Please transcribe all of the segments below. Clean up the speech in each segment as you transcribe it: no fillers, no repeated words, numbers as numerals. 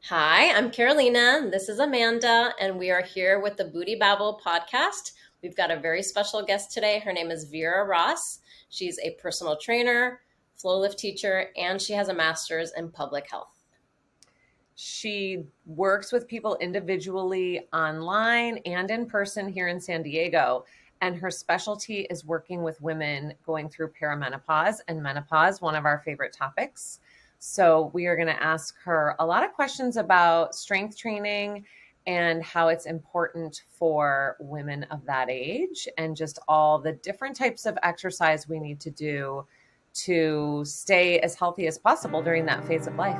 Hi, I'm Carolina. This is Amanda, and we are here with the Buddhi Babble podcast. We've got a very special guest today. Her name is Vera Ross. She's a personal trainer, FlowLIFT teacher, and she has a master's in public health. She works with people individually online and in person here in San Diego. And her specialty is working with women going through perimenopause and menopause, one of our favorite topics. So, we are going to ask her a lot of questions about strength training and how it's important for women of that age, and just all the different types of exercise we need to do to stay as healthy as possible during that phase of life.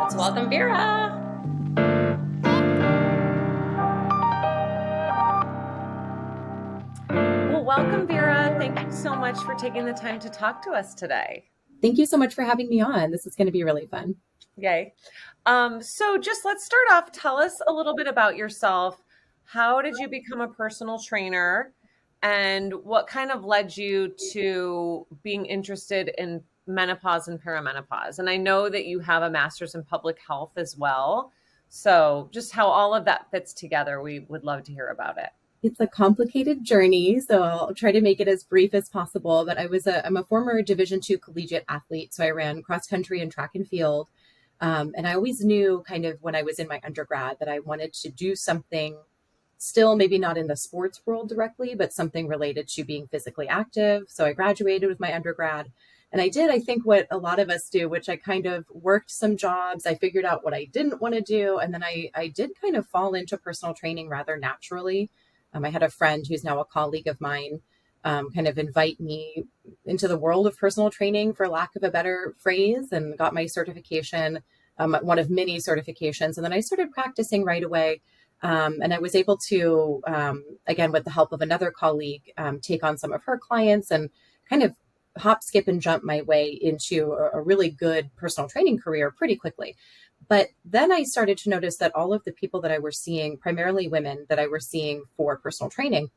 Let's welcome Vera. Well, welcome, Vera. Thank you so much for taking the time to talk to us today. Thank you so much for having me on. This is going to be really fun. Yay. So just let's start off. Tell us a little bit about yourself. How did you become a personal trainer? And what kind of led you to being interested in menopause and perimenopause? And I know that you have a master's in public health as well. So just how all of that fits together, we would love to hear about it. It's a complicated journey, so I'll try to make it as brief as possible. But I'm a former Division II collegiate athlete, so I ran cross country and track and field. And I always knew kind of when I was in my undergrad that I wanted to do something still maybe not in the sports world directly, but something related to being physically active. So I graduated with my undergrad. And I did, I think, what a lot of us do, which I kind of worked some jobs. I figured out what I didn't want to do. And then I did kind of fall into personal training rather naturally. I had a friend who's now a colleague of mine kind of invite me into the world of personal training, for lack of a better phrase, and got my certification, one of many certifications. And then I started practicing right away. And I was able to, again, with the help of another colleague, take on some of her clients and kind of hop, skip, and jump my way into a really good personal training career pretty quickly. But then I started to notice that all of the people that I were seeing, primarily women that I were seeing for personal training,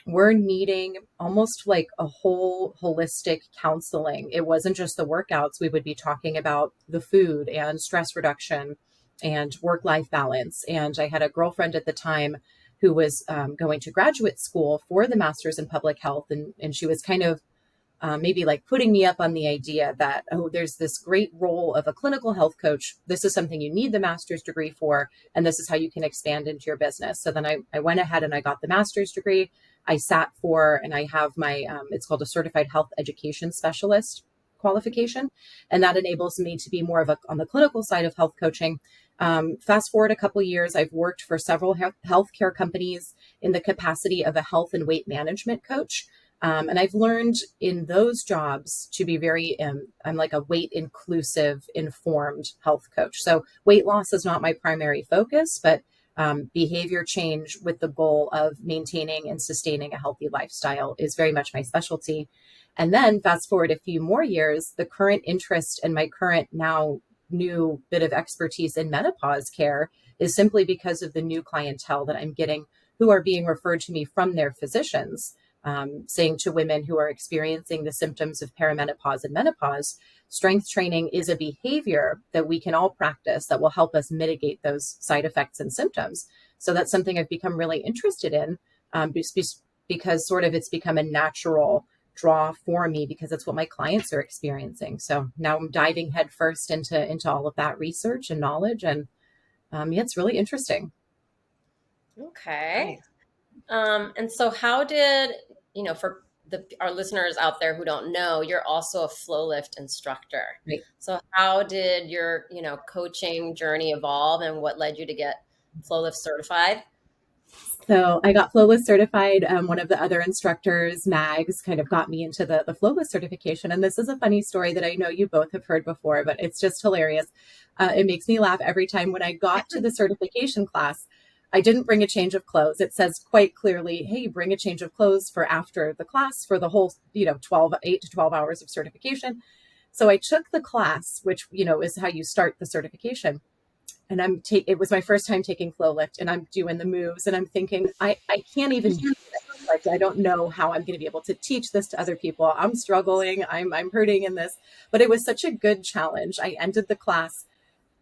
were needing almost like a whole holistic counseling. It wasn't just the workouts. We would be talking about the food and stress reduction and work-life balance. And I had a girlfriend at the time who was going to graduate school for the master's in public health. And she was kind of maybe like putting me up on the idea that, oh, there's this great role of a clinical health coach. This is something you need the master's degree for, and this is how you can expand into your business. So then I went ahead and I got the master's degree. I sat for, and I have my, it's called a certified health education specialist qualification. And that enables me to be more of on the clinical side of health coaching. Fast forward a couple of years, I've worked for several healthcare companies in the capacity of a health and weight management coach. And I've learned in those jobs to be very, I'm like a weight inclusive, informed health coach. So weight loss is not my primary focus, but behavior change with the goal of maintaining and sustaining a healthy lifestyle is very much my specialty. And then fast forward a few more years, the current interest and my current now new bit of expertise in menopause care is simply because of the new clientele that I'm getting who are being referred to me from their physicians. Saying to women who are experiencing the symptoms of perimenopause and menopause, strength training is a behavior that we can all practice that will help us mitigate those side effects and symptoms. So that's something I've become really interested in because sort of it's become a natural draw for me because it's what my clients are experiencing. So now I'm diving headfirst into all of that research and knowledge. And yeah, it's really interesting. Okay. And so how did, for our listeners out there who don't know, you're also a FlowLIFT instructor. Right. So how did your, coaching journey evolve, and what led you to get FlowLIFT certified? So I got FlowLIFT certified. One of the other instructors, Mags, kind of got me into the FlowLIFT certification. And this is a funny story that I know you both have heard before, but it's just hilarious. It makes me laugh every time. When I got to the certification class, I didn't bring a change of clothes. It says quite clearly, hey, bring a change of clothes for after the class for the whole, 8 to 12 hours of certification. So I took the class, which, is how you start the certification. And it was my first time taking FlowLIFT, and I'm doing the moves, and I'm thinking, I can't even do this. Like, I don't know how I'm going to be able to teach this to other people. I'm struggling. I'm hurting in this, but it was such a good challenge. I ended the class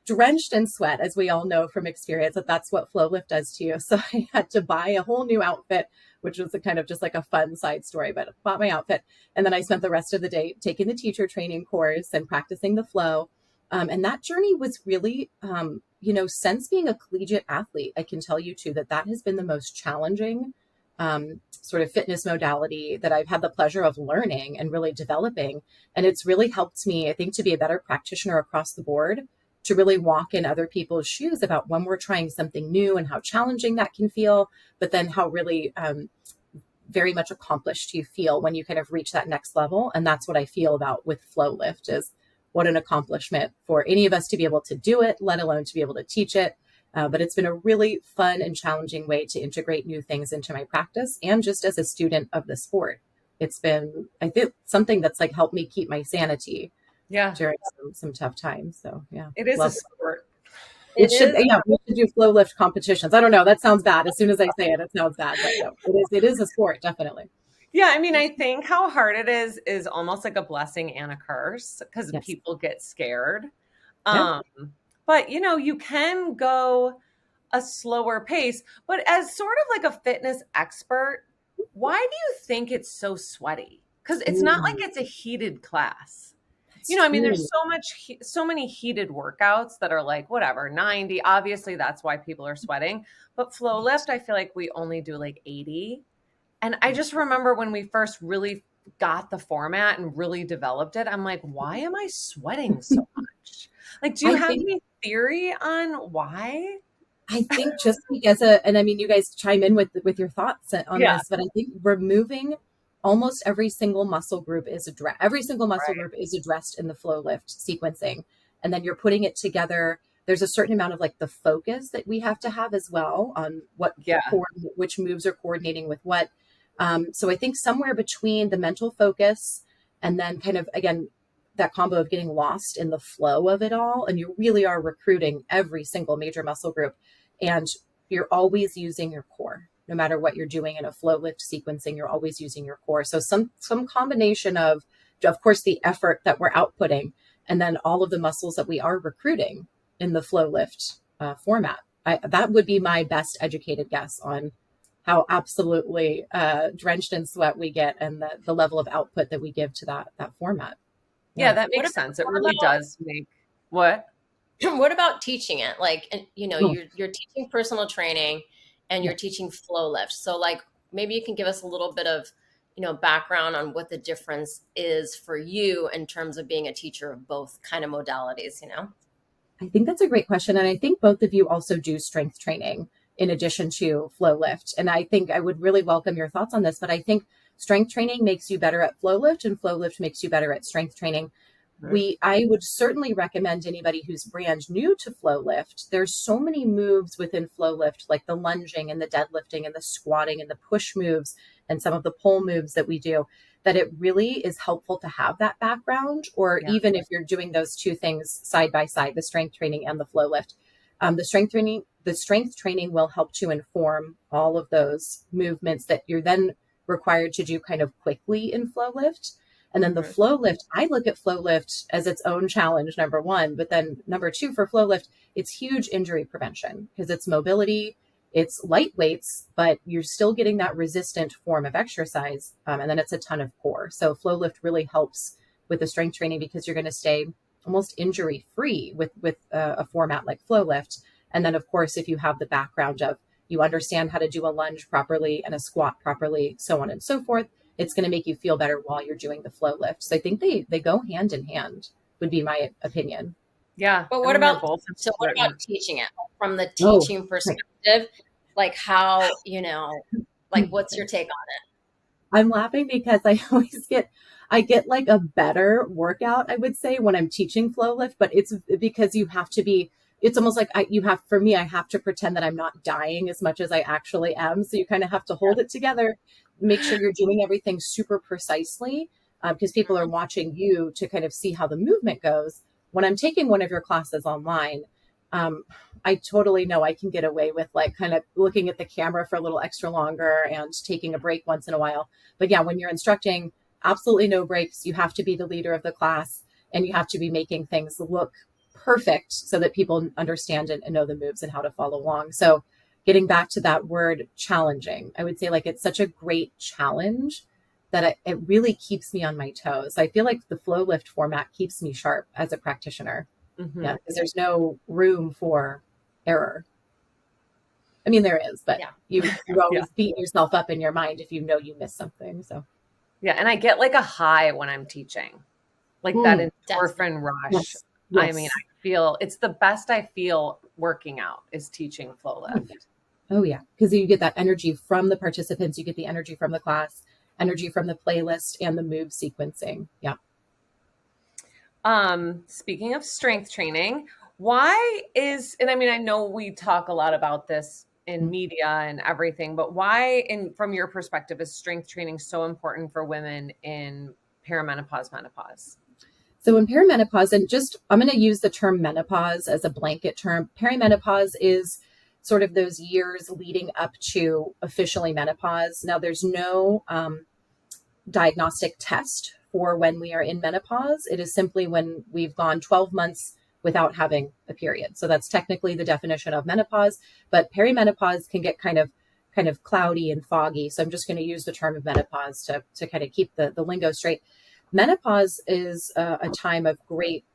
drenched in sweat, as we all know from experience, that's what FlowLIFT does to you. So I had to buy a whole new outfit, which was a kind of just like a fun side story, but I bought my outfit. And then I spent the rest of the day taking the teacher training course and practicing the flow. And that journey was really, since being a collegiate athlete, I can tell you too, that has been the most challenging sort of fitness modality that I've had the pleasure of learning and really developing. And it's really helped me, I think, to be a better practitioner across the board, to really walk in other people's shoes about when we're trying something new and how challenging that can feel, but then how really very much accomplished you feel when you kind of reach that next level. And that's what I feel about with FlowLIFT, is what an accomplishment for any of us to be able to do it, let alone to be able to teach it. But it's been a really fun and challenging way to integrate new things into my practice. And just as a student of the sport, it's been, I think, something that's like helped me keep my sanity during some tough times. So yeah. It is a sport. We should do FlowLIFT competitions. I don't know. That sounds bad. As soon as I say it, it sounds bad. But no, it is a sport, definitely. Yeah, I mean, I think how hard it is almost like a blessing and a curse, because people get scared. But, you can go a slower pace. But as sort of like a fitness expert, why do you think it's so sweaty? Because it's not like it's a heated class. I mean, there's so many heated workouts that are like, whatever, 90. Obviously, that's why people are sweating. But FlowLIFT, I feel like we only do like 80. And I just remember when we first really got the format and really developed it, I'm like, why am I sweating so much? Like, do you have any theory on why? I think just because, and I mean, you guys chime in with your thoughts on this, but I think removing almost every single muscle group is addressed. Every single muscle group is addressed in the FlowLIFT sequencing. And then you're putting it together. There's a certain amount of like the focus that we have to have as well on which moves are coordinating with what. So I think somewhere between the mental focus and then kind of, again, that combo of getting lost in the flow of it all. And you really are recruiting every single major muscle group, and you're always using your core. No matter what you're doing in a FlowLIFT sequencing, you're always using your core. So some combination of course, the effort that we're outputting, and then all of the muscles that we are recruiting in the FlowLIFT format. That would be my best educated guess on how absolutely drenched in sweat we get, and the level of output that we give to that format. Yeah, that makes sense. It really does make what? What about teaching it? Like, you're teaching personal training and you're teaching FlowLIFT. So like, maybe you can give us a little bit of, background on what the difference is for you in terms of being a teacher of both kind of modalities, I think that's a great question. And I think both of you also do strength training in addition to FlowLIFT. And I think I would really welcome your thoughts on this, but I think strength training makes you better at FlowLIFT and FlowLIFT makes you better at strength training. I would certainly recommend anybody who's brand new to FlowLIFT. There's so many moves within FlowLIFT, like the lunging and the deadlifting and the squatting and the push moves and some of the pull moves that we do, that it really is helpful to have that background, or even if you're doing those two things side by side, the strength training and the FlowLIFT. The strength training will help to inform all of those movements that you're then required to do kind of quickly in FlowLIFT. And then the FlowLIFT, I look at FlowLIFT as its own challenge, number one, but then number two for FlowLIFT, it's huge injury prevention because it's mobility, it's light weights, but you're still getting that resistant form of exercise. And then it's a ton of core. So FlowLIFT really helps with the strength training because you're going to stay almost injury free with a format like FlowLIFT. And then of course, if you have the background of you understand how to do a lunge properly and a squat properly, so on and so forth, it's going to make you feel better while you're doing the FlowLIFT. So I think they go hand in hand, would be my opinion. Yeah. But what about teaching it from the teaching perspective? Like how, like what's your take on it? I'm laughing because I always I get like a better workout, I would say, when I'm teaching FlowLIFT, but it's because you have to be, it's almost like I have to pretend that I'm not dying as much as I actually am. So you kind of have to hold it together, make sure you're doing everything super precisely because people are watching you to kind of see how the movement goes. When I'm taking one of your classes online, I totally know I can get away with like kind of looking at the camera for a little extra longer and taking a break once in a while. But yeah, when you're instructing, absolutely no breaks. You have to be the leader of the class and you have to be making things look perfect so that people understand and know the moves and how to follow along. So getting back to that word challenging, I would say like it's such a great challenge that it really keeps me on my toes. I feel like the FlowLIFT format keeps me sharp as a practitioner. Mm-hmm. Yeah, because there's no room for error. I mean, there is, but you always beat yourself up in your mind if you know you missed something. So yeah, and I get like a high when I'm teaching, like that endorphin rush. Yes. I mean, I feel it's the best I feel working out is teaching FlowLIFT. Oh yeah, because you get that energy from the participants, you get the energy from the class, energy from the playlist, and the move sequencing. Yeah. Speaking of strength training, and I mean, I know we talk a lot about this in media and everything, but why, from your perspective, is strength training so important for women in perimenopause, menopause? So in perimenopause, and I'm going to use the term menopause as a blanket term. Perimenopause is sort of those years leading up to officially menopause. Now, there's no diagnostic test for when we are in menopause. It is simply when we've gone 12 months without having a period. So that's technically the definition of menopause, but perimenopause can get kind of cloudy and foggy. So I'm just going to use the term of menopause to kind of keep the lingo straight. Menopause is a time of great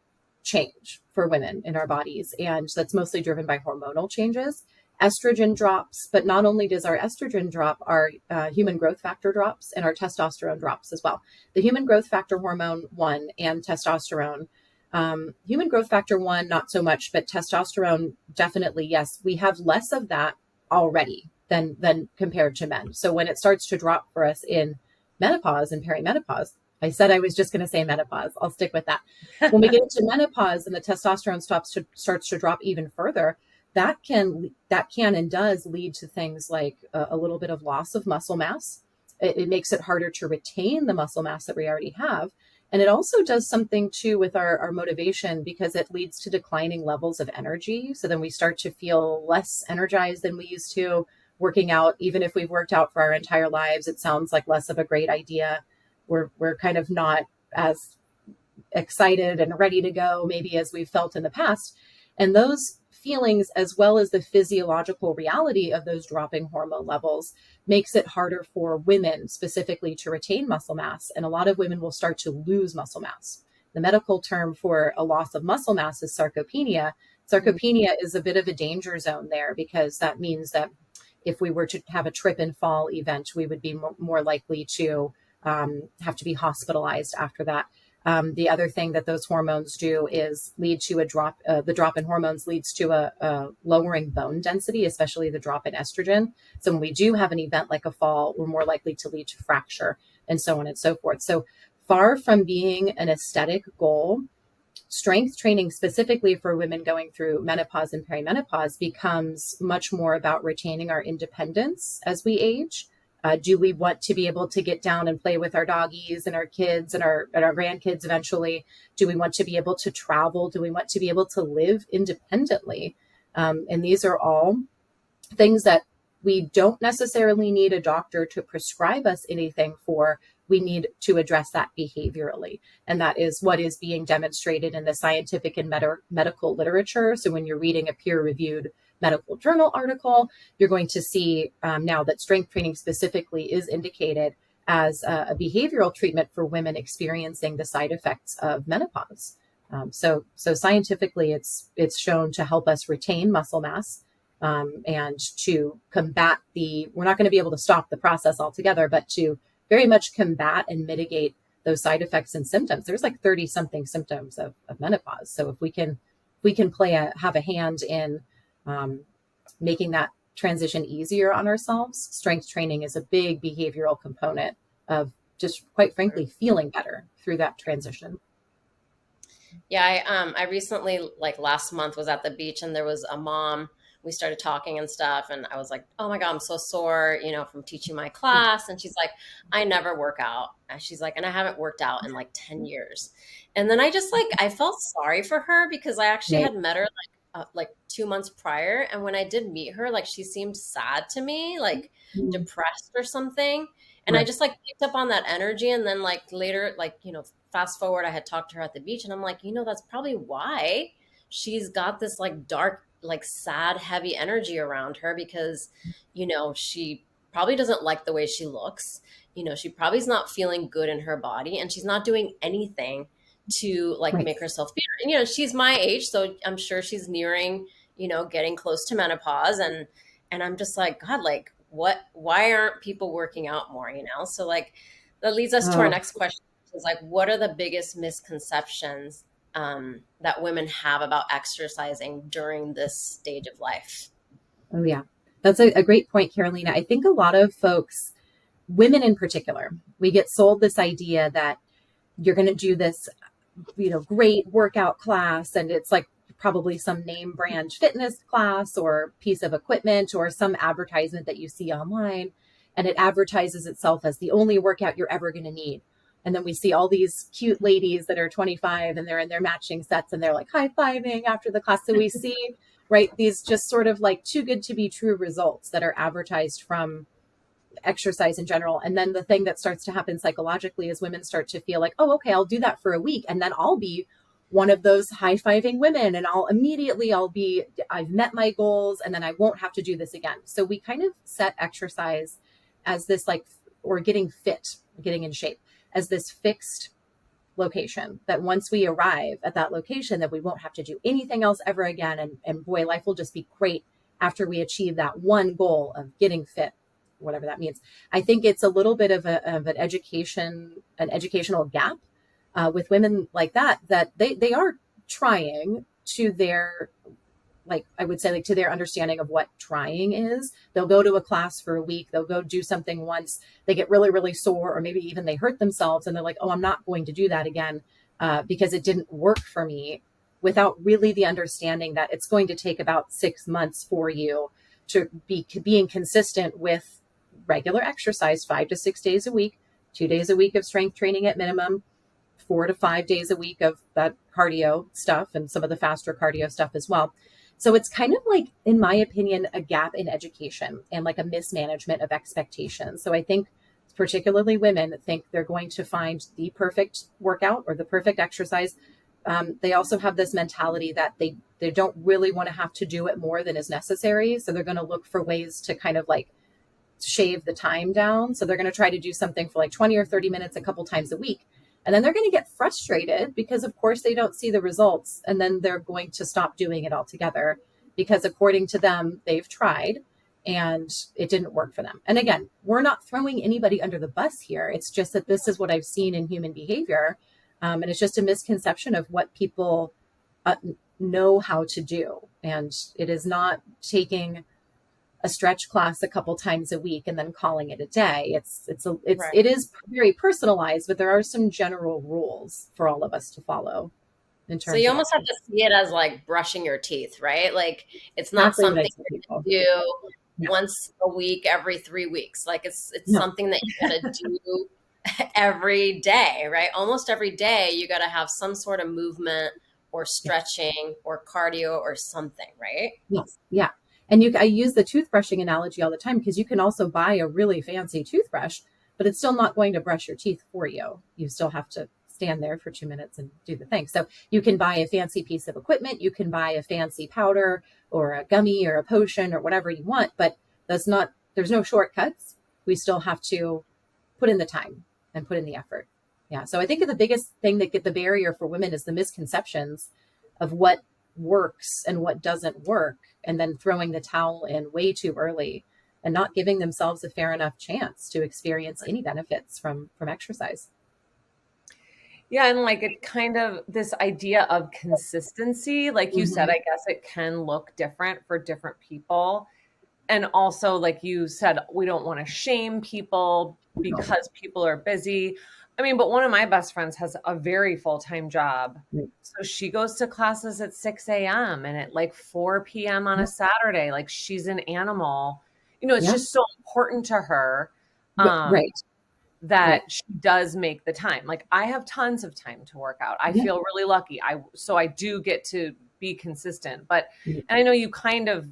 change for women in our bodies, and that's mostly driven by hormonal changes. Estrogen drops, but not only does our estrogen drop, our human growth factor drops and our testosterone drops as well. The human growth factor hormone 1 and testosterone, human growth factor 1, not so much, but testosterone, definitely, yes. We have less of that already than compared to men. So when it starts to drop for us in menopause and perimenopause, I said I was just going to say menopause. I'll stick with that. When we get into menopause and the testosterone starts to drop even further, that can and does lead to things like a little bit of loss of muscle mass. It makes it harder to retain the muscle mass that we already have. And it also does something too with our motivation, because it leads to declining levels of energy. So then we start to feel less energized than we used to. Working out, even if we've worked out for our entire lives, it sounds like less of a great idea. We're kind of not as excited and ready to go maybe as we've felt in the past. And those feelings, as well as the physiological reality of those dropping hormone levels, makes it harder for women specifically to retain muscle mass. And a lot of women will start to lose muscle mass. The medical term for a loss of muscle mass is sarcopenia. Sarcopenia is a bit of a danger zone there, because that means that if we were to have a trip and fall event, we would be more likely to have to be hospitalized after that. The other thing that those hormones do is lead to a drop. The drop in hormones leads to a lowering bone density, especially the drop in estrogen. So when we do have an event like a fall, we're more likely to lead to fracture and so on and so forth. So far from being an aesthetic goal, strength training specifically for women going through menopause and perimenopause becomes much more about retaining our independence as we age. Do we want to be able to get down and play with our doggies and our kids and our grandkids eventually? Do we want to be able to travel? Do we want to be able to live independently? And these are all things that we don't necessarily need a doctor to prescribe us anything for. We need to address that behaviorally. And that is what is being demonstrated in the scientific and medical literature. So when you're reading a peer-reviewed medical journal article, you're going to see now that strength training specifically is indicated as a behavioral treatment for women experiencing the side effects of menopause. So scientifically, it's shown to help us retain muscle mass and to combat we're not going to be able to stop the process altogether, but to very much combat and mitigate those side effects and symptoms. There's like 30 something symptoms of menopause. So if we can have a hand in making that transition easier on ourselves, strength training is a big behavioral component of just, quite frankly, feeling better through that transition. Yeah, I recently, like last month, was at the beach, and there was a mom. We started talking and stuff, and I was like, "Oh my God, I'm so sore, from teaching my class." And she's like, "I never work out." And she's like, "And I haven't worked out in like 10 years." And then I just I felt sorry for her, because I actually had met her like 2 months prior, and when I did meet her, like she seemed sad to me, like depressed or something. And I just picked up on that energy. And then later, fast forward, I had talked to her at the beach, and I'm like, that's probably why she's got this like dark, like sad, heavy energy around her because, she probably doesn't like the way she looks. She probably is not feeling good in her body, and she's not doing anything to like Right. make herself feel. And, she's my age, so I'm sure she's nearing, getting close to menopause, and I'm just like, God, like why aren't people working out more? So like that leads us to our Oh, next question, which is like, what are the biggest misconceptions that women have about exercising during this stage of life? oh yeah. That's a great point, Carolina. I think a lot of folks, women in particular, we get sold this idea that you're going to do this, great workout class, and it's like probably some name brand fitness class or piece of equipment or some advertisement that you see online, and it advertises itself as the only workout you're ever going to need. And then we see all these cute ladies that are 25 and they're in their matching sets and they're like high-fiving after the class. So we see, right, these just sort of like too good to be true results that are advertised from exercise in general. And then the thing that starts to happen psychologically is women start to feel like, oh, okay, I'll do that for a week. And then I'll be one of those high-fiving women, and I've met my goals, and then I won't have to do this again. So we kind of set exercise as this like, or getting fit, getting in shape, as this fixed location, that once we arrive at that location, that we won't have to do anything else ever again. And boy, life will just be great after we achieve that one goal of getting fit, whatever that means. I think it's a little bit of an educational gap with women like that they are trying to their, like, I would say, like, to their understanding of what trying is. They'll go to a class for a week, they'll go do something once, they get really, really sore, or maybe even they hurt themselves, and they're like, oh, I'm not going to do that again because it didn't work for me, without really the understanding that it's going to take about 6 months for you to be being consistent with regular exercise, 5 to 6 days a week, 2 days a week of strength training at minimum, 4 to 5 days a week of that cardio stuff and some of the faster cardio stuff as well. So it's kind of like, in my opinion, a gap in education and like a mismanagement of expectations. So I think particularly women think they're going to find the perfect workout or the perfect exercise. They also have this mentality that they don't really want to have to do it more than is necessary. So they're going to look for ways to kind of like shave the time down. So they're going to try to do something for like 20 or 30 minutes a couple times a week. And then they're going to get frustrated because, of course, they don't see the results. And then they're going to stop doing it altogether because, according to them, they've tried and it didn't work for them. And again, we're not throwing anybody under the bus here. It's just that this is what I've seen in human behavior. And it's just a misconception of what people know how to do. And it is not taking a stretch class a couple times a week and then calling it a day. Right. It is very personalized, but there are some general rules for all of us to follow in So terms you of almost have to exercise. see it as like brushing your teeth, right? Like it's not Exactly what I something tell you people. can do Yeah. once a week, every 3 weeks. Like it's No. something that you gotta do every day, right? Almost every day you gotta have some sort of movement or Yes. stretching or cardio or something, right? Yes. Yeah. And I use the toothbrushing analogy all the time because you can also buy a really fancy toothbrush, but it's still not going to brush your teeth for you. You still have to stand there for 2 minutes and do the thing. So you can buy a fancy piece of equipment, you can buy a fancy powder or a gummy or a potion or whatever you want, but there's no shortcuts. We still have to put in the time and put in the effort. Yeah. So I think the biggest thing that get the barrier for women is the misconceptions of what works and what doesn't work, and then throwing the towel in way too early and not giving themselves a fair enough chance to experience any benefits from exercise. Yeah, and like it kind of this idea of consistency, like you said, Mm-hmm. I guess it can look different for different people. And also, like you said, we don't want to shame people No. because people are busy. I mean, but one of my best friends has a very full-time job. Right. So she goes to classes at 6 a.m. and at like 4 p.m. on a Yep. Saturday. Like she's an animal. You know, it's Yeah. just so important to her. Right. That Right. she does make the time. Like I have tons of time to work out. I Yeah. feel really lucky. So I do get to be consistent. But Yeah. and I know you kind of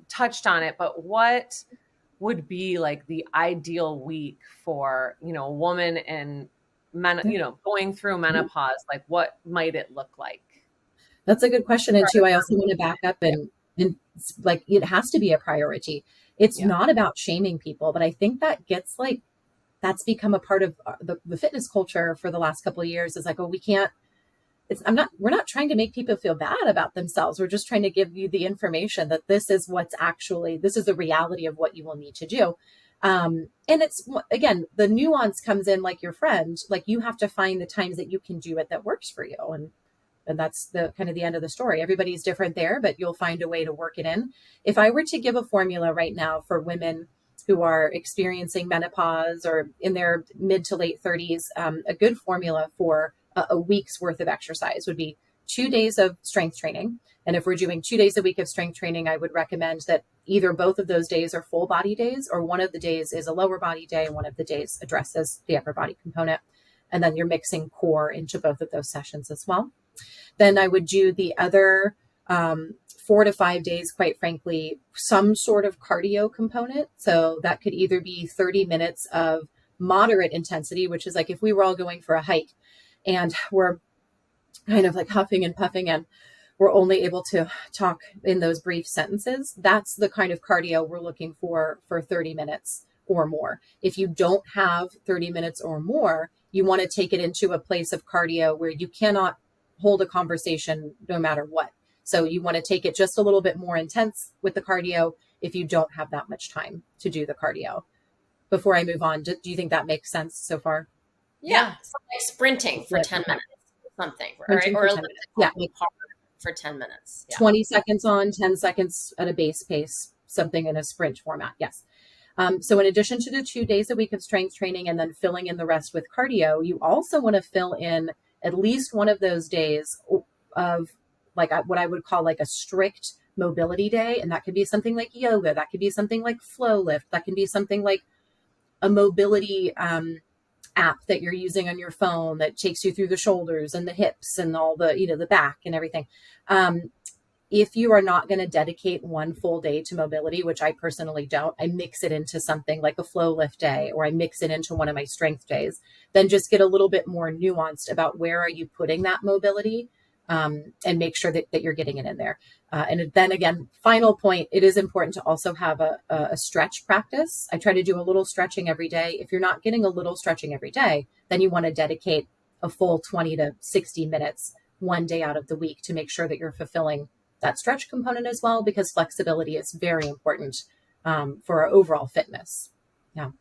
touched on it, but what would be like the ideal week for, a woman and men, Yeah. going through Yeah. menopause? Like what might it look like? That's a good question. And too, I also want to back up and like, it has to be a priority. It's Yeah. not about shaming people, but I think that gets like, that's become a part of the fitness culture for the last couple of years, is like, oh, we can't, we're not trying to make people feel bad about themselves. We're just trying to give you the information that this is the reality of what you will need to do. And it's, again, the nuance comes in, like your friend, like you have to find the times that you can do it that works for you. And that's the kind of the end of the story. Everybody's different there, but you'll find a way to work it in. If I were to give a formula right now for women who are experiencing menopause or in their mid to late 30s, a good formula for a week's worth of exercise would be 2 days of strength training. And if we're doing 2 days a week of strength training, I would recommend that either both of those days are full body days, or one of the days is a lower body day and one of the days addresses the upper body component. And then you're mixing core into both of those sessions as well. Then I would do the other 4 to 5 days, quite frankly, some sort of cardio component. So that could either be 30 minutes of moderate intensity, which is like if we were all going for a hike and we're kind of like huffing and puffing and we're only able to talk in those brief sentences. That's the kind of cardio we're looking for 30 minutes or more. If you don't have 30 minutes or more, you want to take it into a place of cardio where you cannot hold a conversation no matter what. So you want to take it just a little bit more intense with the cardio if you don't have that much time to do the cardio. Before I move on, do you think that makes sense so far? Yeah. So like sprinting for 10 minutes, something, right? Or yeah, for 10 minutes. Yeah. 20 seconds on, 10 seconds at a base pace, something in a sprint format. Yes. So in addition to the 2 days a week of strength training and then filling in the rest with cardio, you also want to fill in at least one of those days of like what I would call like a strict mobility day. And that could be something like yoga. That could be something like FlowLIFT. That can be something like a mobility app that you're using on your phone that takes you through the shoulders and the hips and all the, the back and everything. If you are not going to dedicate one full day to mobility, which I personally don't, I mix it into something like a FlowLIFT day, or I mix it into one of my strength days, then just get a little bit more nuanced about where are you putting that mobility, and make sure that you're getting it in there. And then again, final point, it is important to also have a stretch practice. I try to do a little stretching every day. If you're not getting a little stretching every day, then you want to dedicate a full 20 to 60 minutes one day out of the week to make sure that you're fulfilling that stretch component as well, because flexibility is very important for our overall fitness. Yeah.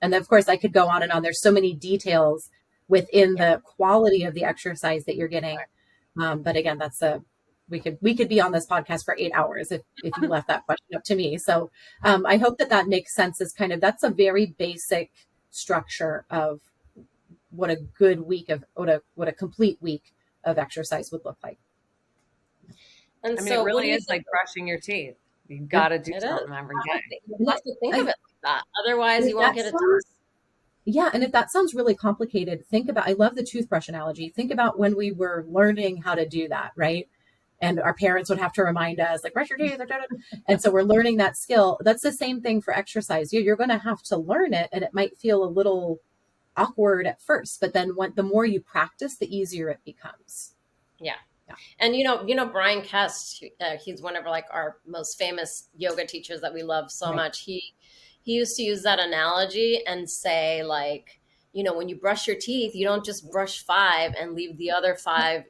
And then of course I could go on and on. There's so many details within the quality of the exercise that you're getting. But again, we could be on this podcast for 8 hours if you left that question up to me. So I hope that makes sense, as kind of, that's a very basic structure of what a good week of, what a complete week of exercise would look like. And I mean, it really is like brushing your teeth. You got to do something every day. You have to think of it like that. Otherwise, you won't get it done. Yeah. And if that sounds really complicated, I love the toothbrush analogy. Think about when we were learning how to do that, right? And our parents would have to remind us, like, brush your teeth. And so we're learning that skill. That's the same thing for exercise. You're going to have to learn it, and it might feel a little awkward at first, but then the more you practice, the easier it becomes. Yeah. And Brian Kest, he's one of our most famous yoga teachers that we love so much. He used to use that analogy and say, like, when you brush your teeth, you don't just brush 5 and leave the other 5,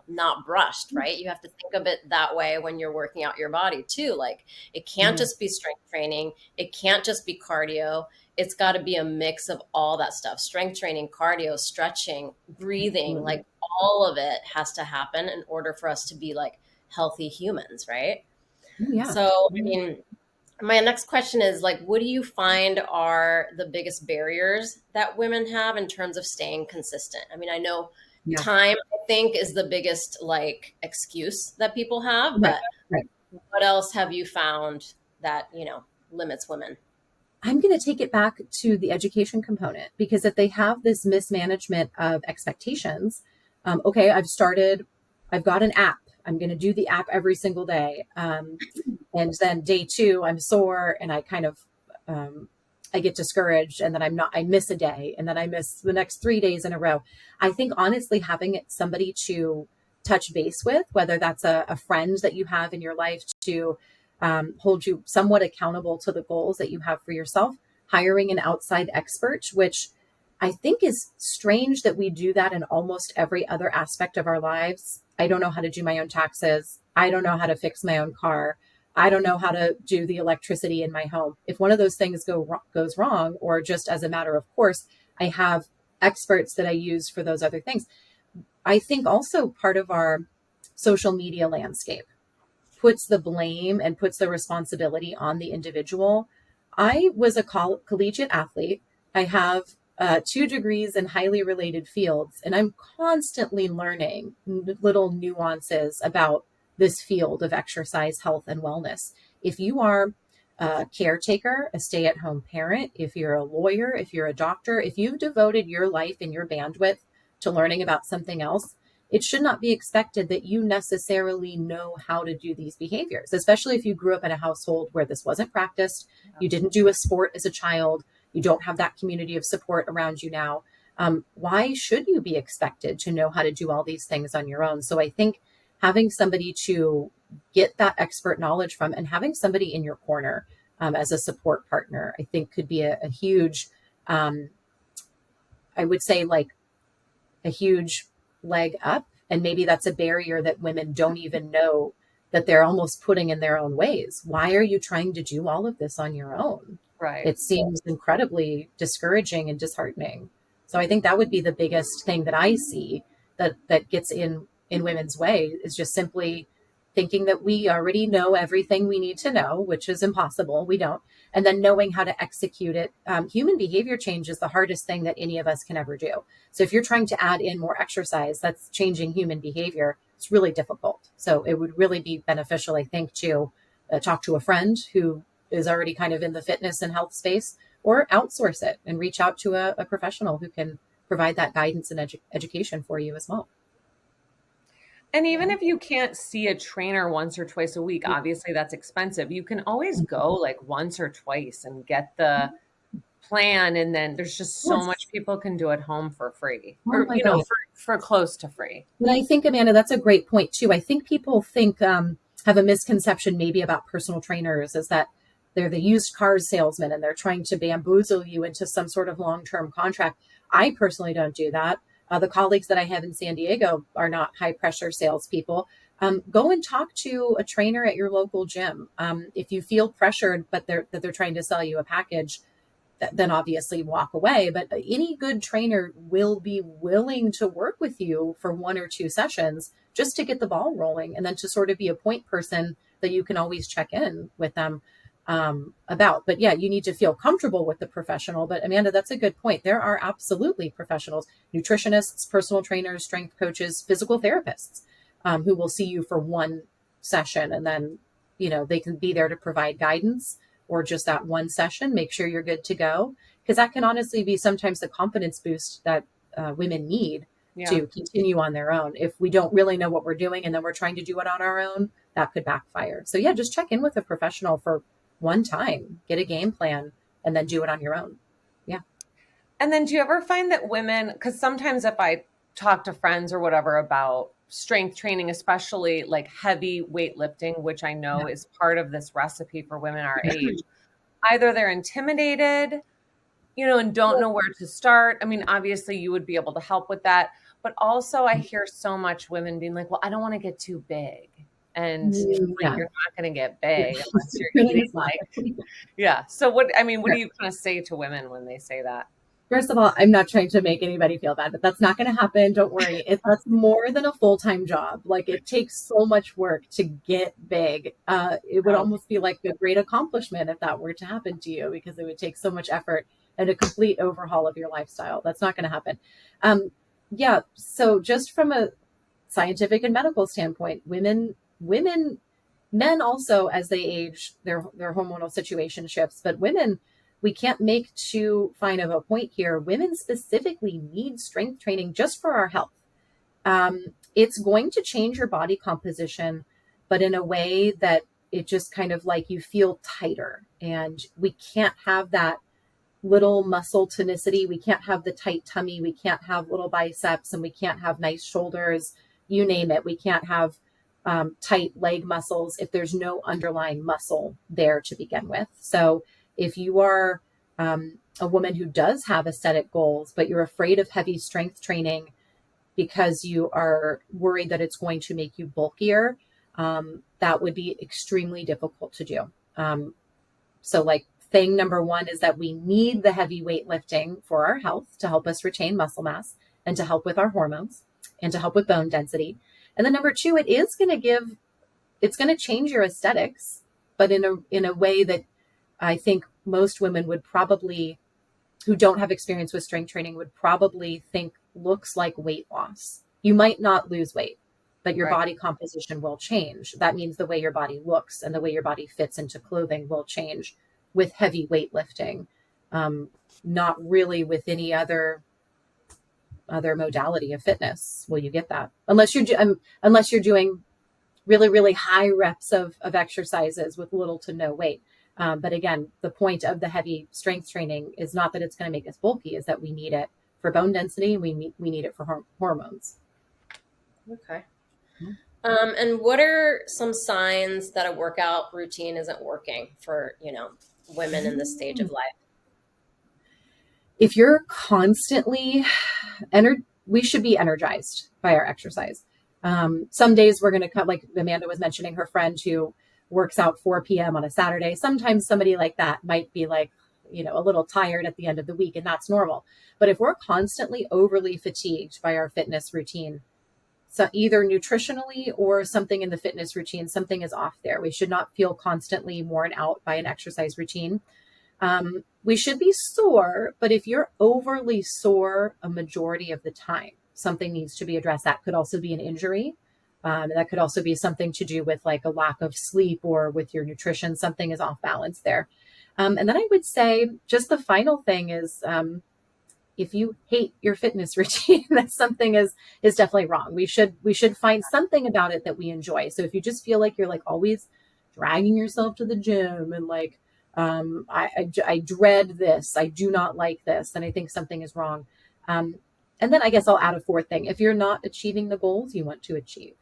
not brushed, right? You have to think of it that way when you're working out your body too. Like, it can't just be strength training. It can't just be cardio. It's got to be a mix of all that stuff: strength training, cardio, stretching, breathing, like all of it has to happen in order for us to be like healthy humans, right? Yeah. So, I mean, my next question is, like, what do you find are the biggest barriers that women have in terms of staying consistent? I mean, I know time, I think, is the biggest excuse that people have, but what else have you found that, limits women? I'm going to take it back to the education component, because if they have this mismanagement of expectations, okay, I've got an app. I'm going to do the app every single day. And then day 2, I'm sore and I kind of, I get discouraged, and then I miss a day, and then I miss the next 3 days in a row. I think honestly, having somebody to touch base with, whether that's a friend that you have in your life to hold you somewhat accountable to the goals that you have for yourself, hiring an outside expert, which I think is strange that we do that in almost every other aspect of our lives. I don't know how to do my own taxes. I don't know how to fix my own car. I don't know how to do the electricity in my home. If one of those things goes wrong, or just as a matter of course, I have experts that I use for those other things. I think also part of our social media landscape puts the blame and puts the responsibility on the individual. I was a collegiate athlete. I have 2 degrees in highly related fields, and I'm constantly learning little nuances about this field of exercise, health, and wellness. If you are a caretaker, a stay-at-home parent, if you're a lawyer, if you're a doctor, if you've devoted your life and your bandwidth to learning about something else, it should not be expected that you necessarily know how to do these behaviors, especially if you grew up in a household where this wasn't practiced. You didn't do a sport as a child. You don't have that community of support around you now. Why should you be expected to know how to do all these things on your own? So I think having somebody to get that expert knowledge from, and having somebody in your corner as a support partner, I think could be a huge, I would say, like a huge leg up. And maybe that's a barrier that women don't even know that they're almost putting in their own ways. Why are you trying to do all of this on your own? Right. It seems incredibly discouraging and disheartening. So I think that would be the biggest thing that I see that gets in women's way, is just simply thinking that we already know everything we need to know, which is impossible. We don't. And then knowing how to execute it. Human behavior change is the hardest thing that any of us can ever do. So if you're trying to add in more exercise, that's changing human behavior. It's really difficult. So it would really be beneficial, I think, to talk to a friend who is already kind of in the fitness and health space, or outsource it and reach out to a professional who can provide that guidance and education for you as well. And even if you can't see a trainer once or twice a week, obviously that's expensive. You can always go like once or twice and get the plan. And then there's just so much people can do at home for free, or, my God. for close to free. And I think, Amanda, that's a great point too. I think people think, have a misconception maybe about personal trainers, is that they're the used cars salesman and they're trying to bamboozle you into some sort of long-term contract. I personally don't do that. The colleagues that I have in San Diego are not high pressure salespeople. Go and talk to a trainer at your local gym. If you feel pressured, but they're trying to sell you a package, then obviously walk away. But any good trainer will be willing to work with you for 1 or 2 sessions just to get the ball rolling, and then to sort of be a point person that you can always check in with them about. But yeah, you need to feel comfortable with the professional. But Amanda, that's a good point. There are absolutely professionals, nutritionists, personal trainers, strength coaches, physical therapists, who will see you for 1 session, and then, they can be there to provide guidance, or just that 1 session, make sure you're good to go. Because that can honestly be sometimes the confidence boost that women need to continue on their own. If we don't really know what we're doing and then we're trying to do it on our own, that could backfire. So yeah, just check in with a professional for 1 time, get a game plan, and then do it on your own. Yeah. And then do you ever find that women, because sometimes if I talk to friends or whatever about strength training, especially like heavy weightlifting, which I know is part of this recipe for women our age, either they're intimidated, and don't know where to start. I mean, obviously you would be able to help with that. But also I hear so much women being like, well, I don't want to get too big. And you're not going to get big unless you're eating So what do you kind of say to women when they say that? First of all, I'm not trying to make anybody feel bad, but that's not going to happen. Don't worry. That's more than a full-time job. Like, it takes so much work to get big. It would almost be like a great accomplishment if that were to happen to you, because it would take so much effort and a complete overhaul of your lifestyle. That's not going to happen. So just from a scientific and medical standpoint, men also, as they age, their hormonal situation shifts, but women, we can't make too fine of a point here. Women specifically need strength training just for our health. It's going to change your body composition, but in a way that it just kind of like you feel tighter, and we can't have that little muscle tonicity. We can't have the tight tummy. We can't have little biceps, and we can't have nice shoulders. you name it. We can't have tight leg muscles if there's no underlying muscle there to begin with. So if you are a woman who does have aesthetic goals, but you're afraid of heavy strength training because you are worried that it's going to make you bulkier, that would be extremely difficult to do. So like thing number one is that we need the heavy weightlifting for our health to help us retain muscle mass and to help with our hormones and to help with bone density. And then number two, it's going to change your aesthetics, but in a way that I think most women would probably, who don't have experience with strength training, would probably think looks like weight loss. You might not lose weight, but your body composition will change. That means the way your body looks and the way your body fits into clothing will change with heavy weightlifting, not really with any other modality of fitness will you get that, unless you're doing really, really high reps of exercises with little to no weight. But again, the point of the heavy strength training is not that it's going to make us bulky, is that we need it for bone density. We need it for hormones. Okay. And what are some signs that a workout routine isn't working for, women in this stage of life? If you're constantly we should be energized by our exercise. Some days we're going to cut, like Amanda was mentioning, her friend who works out 4 p.m. on a Saturday. Sometimes somebody like that might be like, a little tired at the end of the week, and that's normal. But if we're constantly overly fatigued by our fitness routine, so either nutritionally or something in the fitness routine, something is off there. We should not feel constantly worn out by an exercise routine. We should be sore, but if you're overly sore a majority of the time, something needs to be addressed. That could also be an injury. That could also be something to do with like a lack of sleep or with your nutrition. Something is off balance there. And then I would say just the final thing is, if you hate your fitness routine, that something is definitely wrong. We should find something about it that we enjoy. So if you just feel like you're like always dragging yourself to the gym and like, I dread this, I do not like this, and I think something is wrong. And then I guess I'll add a fourth thing. If you're not achieving the goals you want to achieve,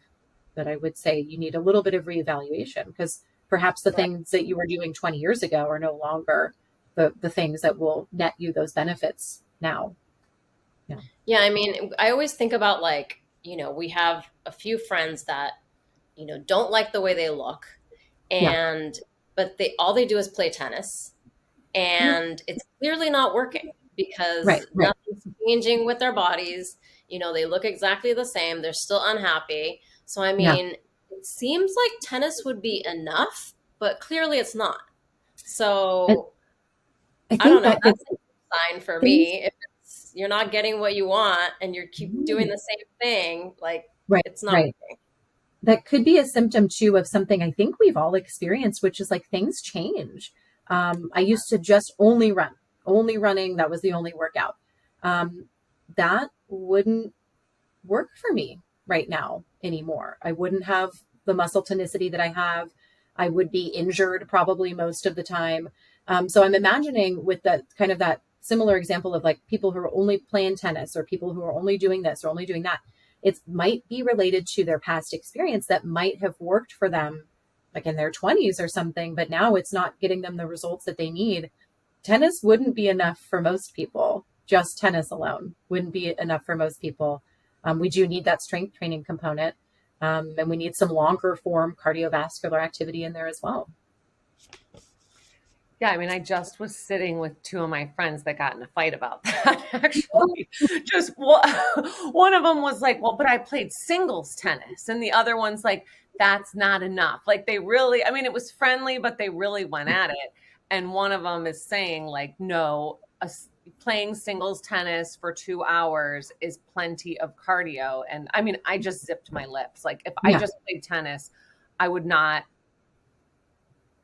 that I would say you need a little bit of reevaluation, because perhaps the things that you were doing 20 years ago are no longer the things that will net you those benefits now. Yeah. I mean, I always think about like, we have a few friends that, don't like the way they look, but all they do is play tennis, and it's clearly not working because nothing's changing with their bodies. They look exactly the same. They're still unhappy. So, I mean, it seems like tennis would be enough, but clearly it's not. So I don't know. That's a sign for me. If you're not getting what you want and you keep doing the same thing, like it's not working. That could be a symptom too of something I think we've all experienced, which is like things change. I used to just only running. That was the only workout. That wouldn't work for me right now anymore. I wouldn't have the muscle tonicity that I have. I would be injured probably most of the time. So I'm imagining with that kind of that similar example of like people who are only playing tennis or people who are only doing this or only doing that. It might be related to their past experience that might have worked for them like in their 20s or something, but now it's not getting them the results that they need. Tennis wouldn't be enough for most people. Just tennis alone wouldn't be enough for most people. We do need that strength training component, and we need some longer form cardiovascular activity in there as well. Yeah, I mean, I just was sitting with two of my friends that got in a fight about that, actually. Just one of them was like, well, but I played singles tennis. And the other one's like, that's not enough. Like they really, I mean, it was friendly, but they really went at it. And one of them is saying like, no, playing singles tennis for 2 hours is plenty of cardio. And I mean, I just zipped my lips. Like if I just played tennis, I would not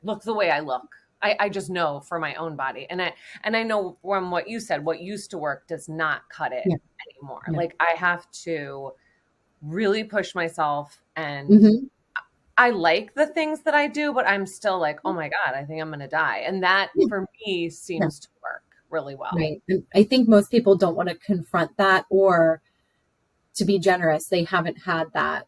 look the way I look. I just know for my own body. And I know from what you said, what used to work does not cut it anymore. Yeah. Like I have to really push myself, and I like the things that I do, but I'm still like, oh my God, I think I'm going to die. And that for me seems to work really well. Right. And I think most people don't want to confront that or to be generous, they haven't had that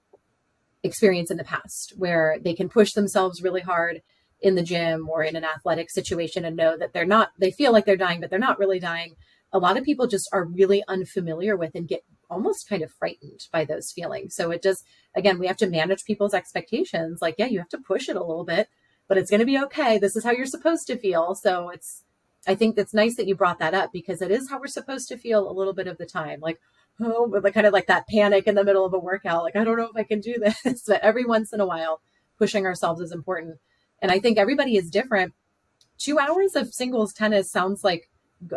experience in the past where they can push themselves really hard in the gym or in an athletic situation and know that they feel like they're dying, but they're not really dying. A lot of people just are really unfamiliar with and get almost kind of frightened by those feelings. So it does, again, we have to manage people's expectations. Like, yeah, you have to push it a little bit, but it's going to be okay. This is how you're supposed to feel. So I think it's nice that you brought that up because it is how we're supposed to feel a little bit of the time. Like, oh, but kind of like that panic in the middle of a workout. Like, I don't know if I can do this, but every once in a while, pushing ourselves is important. And I think everybody is different. 2 hours of singles tennis sounds like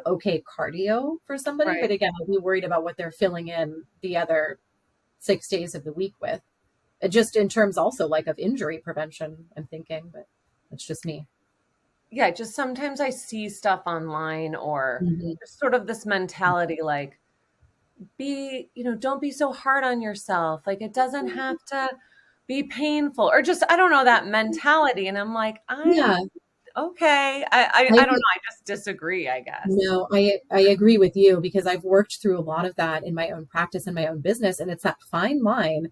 okay cardio for somebody. Right. But again, I'd be worried about what they're filling in the other 6 days of the week with. Just in terms also like of injury prevention, I'm thinking, but that's just me. Yeah, just sometimes I see stuff online or just sort of this mentality like, don't be so hard on yourself. Like it doesn't have to be painful or just, I don't know, that mentality. And I'm like, Yeah. Okay. I don't know. I just disagree, I guess. No, I agree with you because I've worked through a lot of that in my own practice and my own business. And it's that fine line.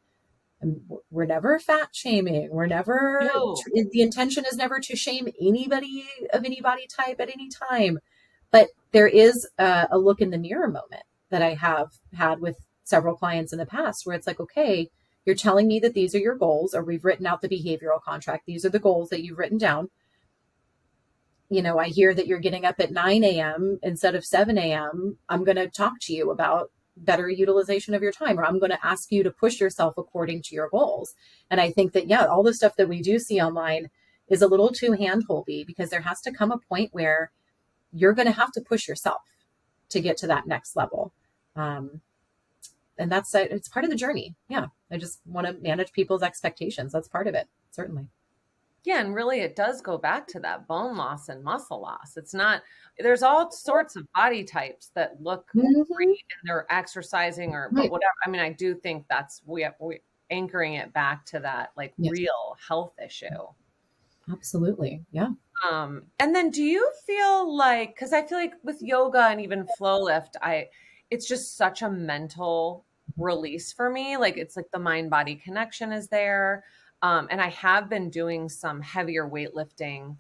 And we're never fat shaming. We're never, No. the intention is never to shame anybody of any body type at any time. But there is a look in the mirror moment that I have had with several clients in the past where it's like, okay, you're telling me that these are your goals, or we've written out the behavioral contract. These are the goals that you've written down. I hear that you're getting up at 9 a.m. instead of 7 a.m. I'm going to talk to you about better utilization of your time, or I'm going to ask you to push yourself according to your goals. And I think that, yeah, all the stuff that we do see online is a little too handholdy because there has to come a point where you're going to have to push yourself to get to that next level. And it's part of the journey. Yeah. I just want to manage people's expectations. That's part of it. Certainly. Yeah. And really it does go back to that bone loss and muscle loss. It's not, there's all sorts of body types that look great and they're exercising but whatever. I mean, I do think we're anchoring it back to that like real health issue. Absolutely. Yeah. And then do you feel like, cause I feel like with yoga and even FlowLIFT, it's just such a mental release for me. Like it's like the mind body connection is there. And I have been doing some heavier weightlifting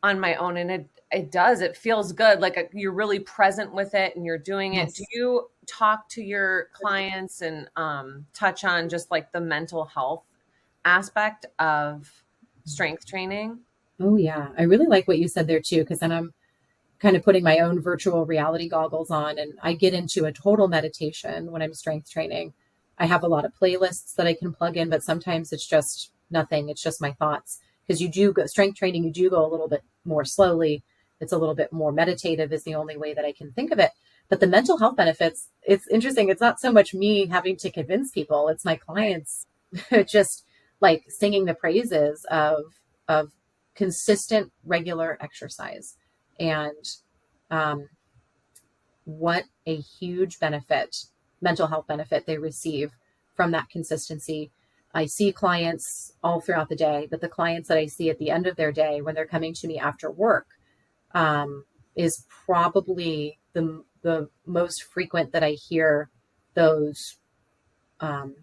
on my own, and it feels good. Like you're really present with it and you're doing it. Do you talk to your clients and touch on just like the mental health aspect of strength training? Oh yeah. I really like what you said there too, because then I'm kind of putting my own virtual reality goggles on and I get into a total meditation when I'm strength training. I have a lot of playlists that I can plug in, but sometimes it's just nothing. It's just my thoughts. Because you do go strength training, you do go a little bit more slowly. It's a little bit more meditative is the only way that I can think of it. But the mental health benefits, it's interesting. It's not so much me having to convince people. It's my clients just like singing the praises of consistent, regular exercise. And what a huge benefit, mental health benefit they receive from that consistency. I see clients all throughout the day, but the clients that I see at the end of their day when they're coming to me after work is probably the most frequent that I hear those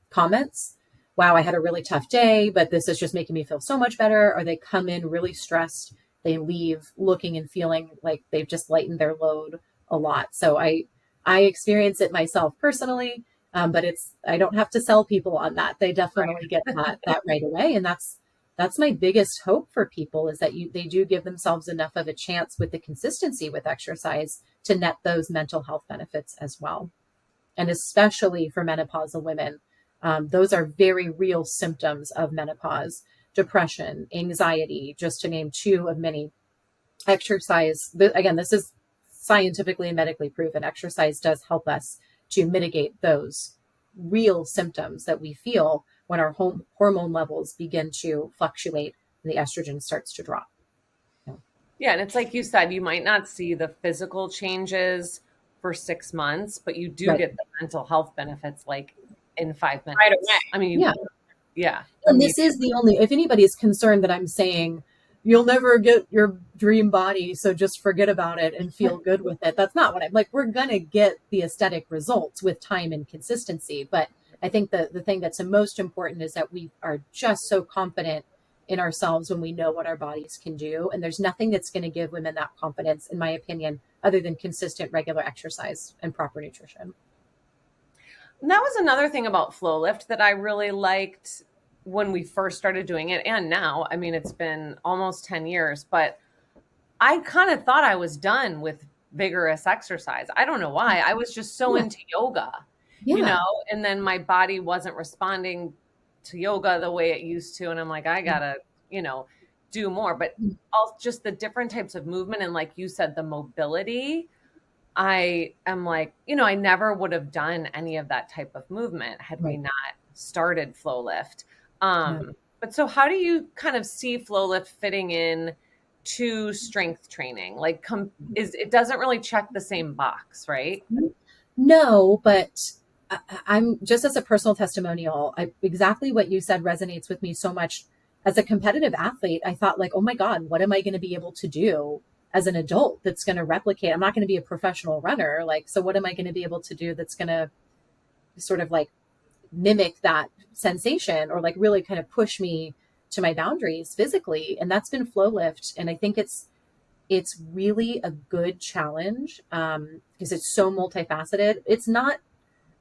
comments. Wow, I had a really tough day, but this is just making me feel so much better. Or they come in really stressed. They leave looking and feeling like they've just lightened their load a lot. So I experience it myself personally, but I don't have to sell people on that. They definitely get that right away. And that's my biggest hope for people is that they do give themselves enough of a chance with the consistency with exercise to net those mental health benefits as well. And especially for menopausal women, those are very real symptoms of menopause: depression, anxiety, just to name two of many. Exercise, again, this is scientifically and medically proven. Exercise does help us to mitigate those real symptoms that we feel when our hormone levels begin to fluctuate and the estrogen starts to drop. Yeah. And it's like you said, you might not see the physical changes for 6 months, but you do get the mental health benefits like in 5 minutes. Right away. I mean, yeah. And this is the only, if anybody's concerned that I'm saying, you'll never get your dream body, so just forget about it and feel good with it. That's not what I'm like. We're going to get the aesthetic results with time and consistency, but I think the thing that's the most important is that we are just so confident in ourselves when we know what our bodies can do. And there's nothing that's going to give women that confidence, in my opinion, other than consistent, regular exercise and proper nutrition. And that was another thing about FlowLIFT that I really liked when we first started doing it. And now, I mean, it's been almost 10 years, but I kind of thought I was done with vigorous exercise. I don't know why. I was just so into yoga, Yeah. and then my body wasn't responding to yoga the way it used to. And I'm like, I gotta, do more. But all just the different types of movement. And like you said, the mobility, I am like, I never would have done any of that type of movement had we Right. not started FlowLIFT. Yeah. But so how do you kind of see FlowLIFT fitting in to strength training? Like it doesn't really check the same box, right? No, but I'm just, as a personal testimonial, exactly what you said resonates with me so much. As a competitive athlete, I thought like, oh my God, what am I going to be able to do as an adult that's going to replicate? I'm not going to be a professional runner. Like, so what am I going to be able to do that's going to sort of like mimic that sensation, or like really kind of push me to my boundaries physically? And that's been FlowLIFT. And I think it's really a good challenge, because it's so multifaceted. It's not,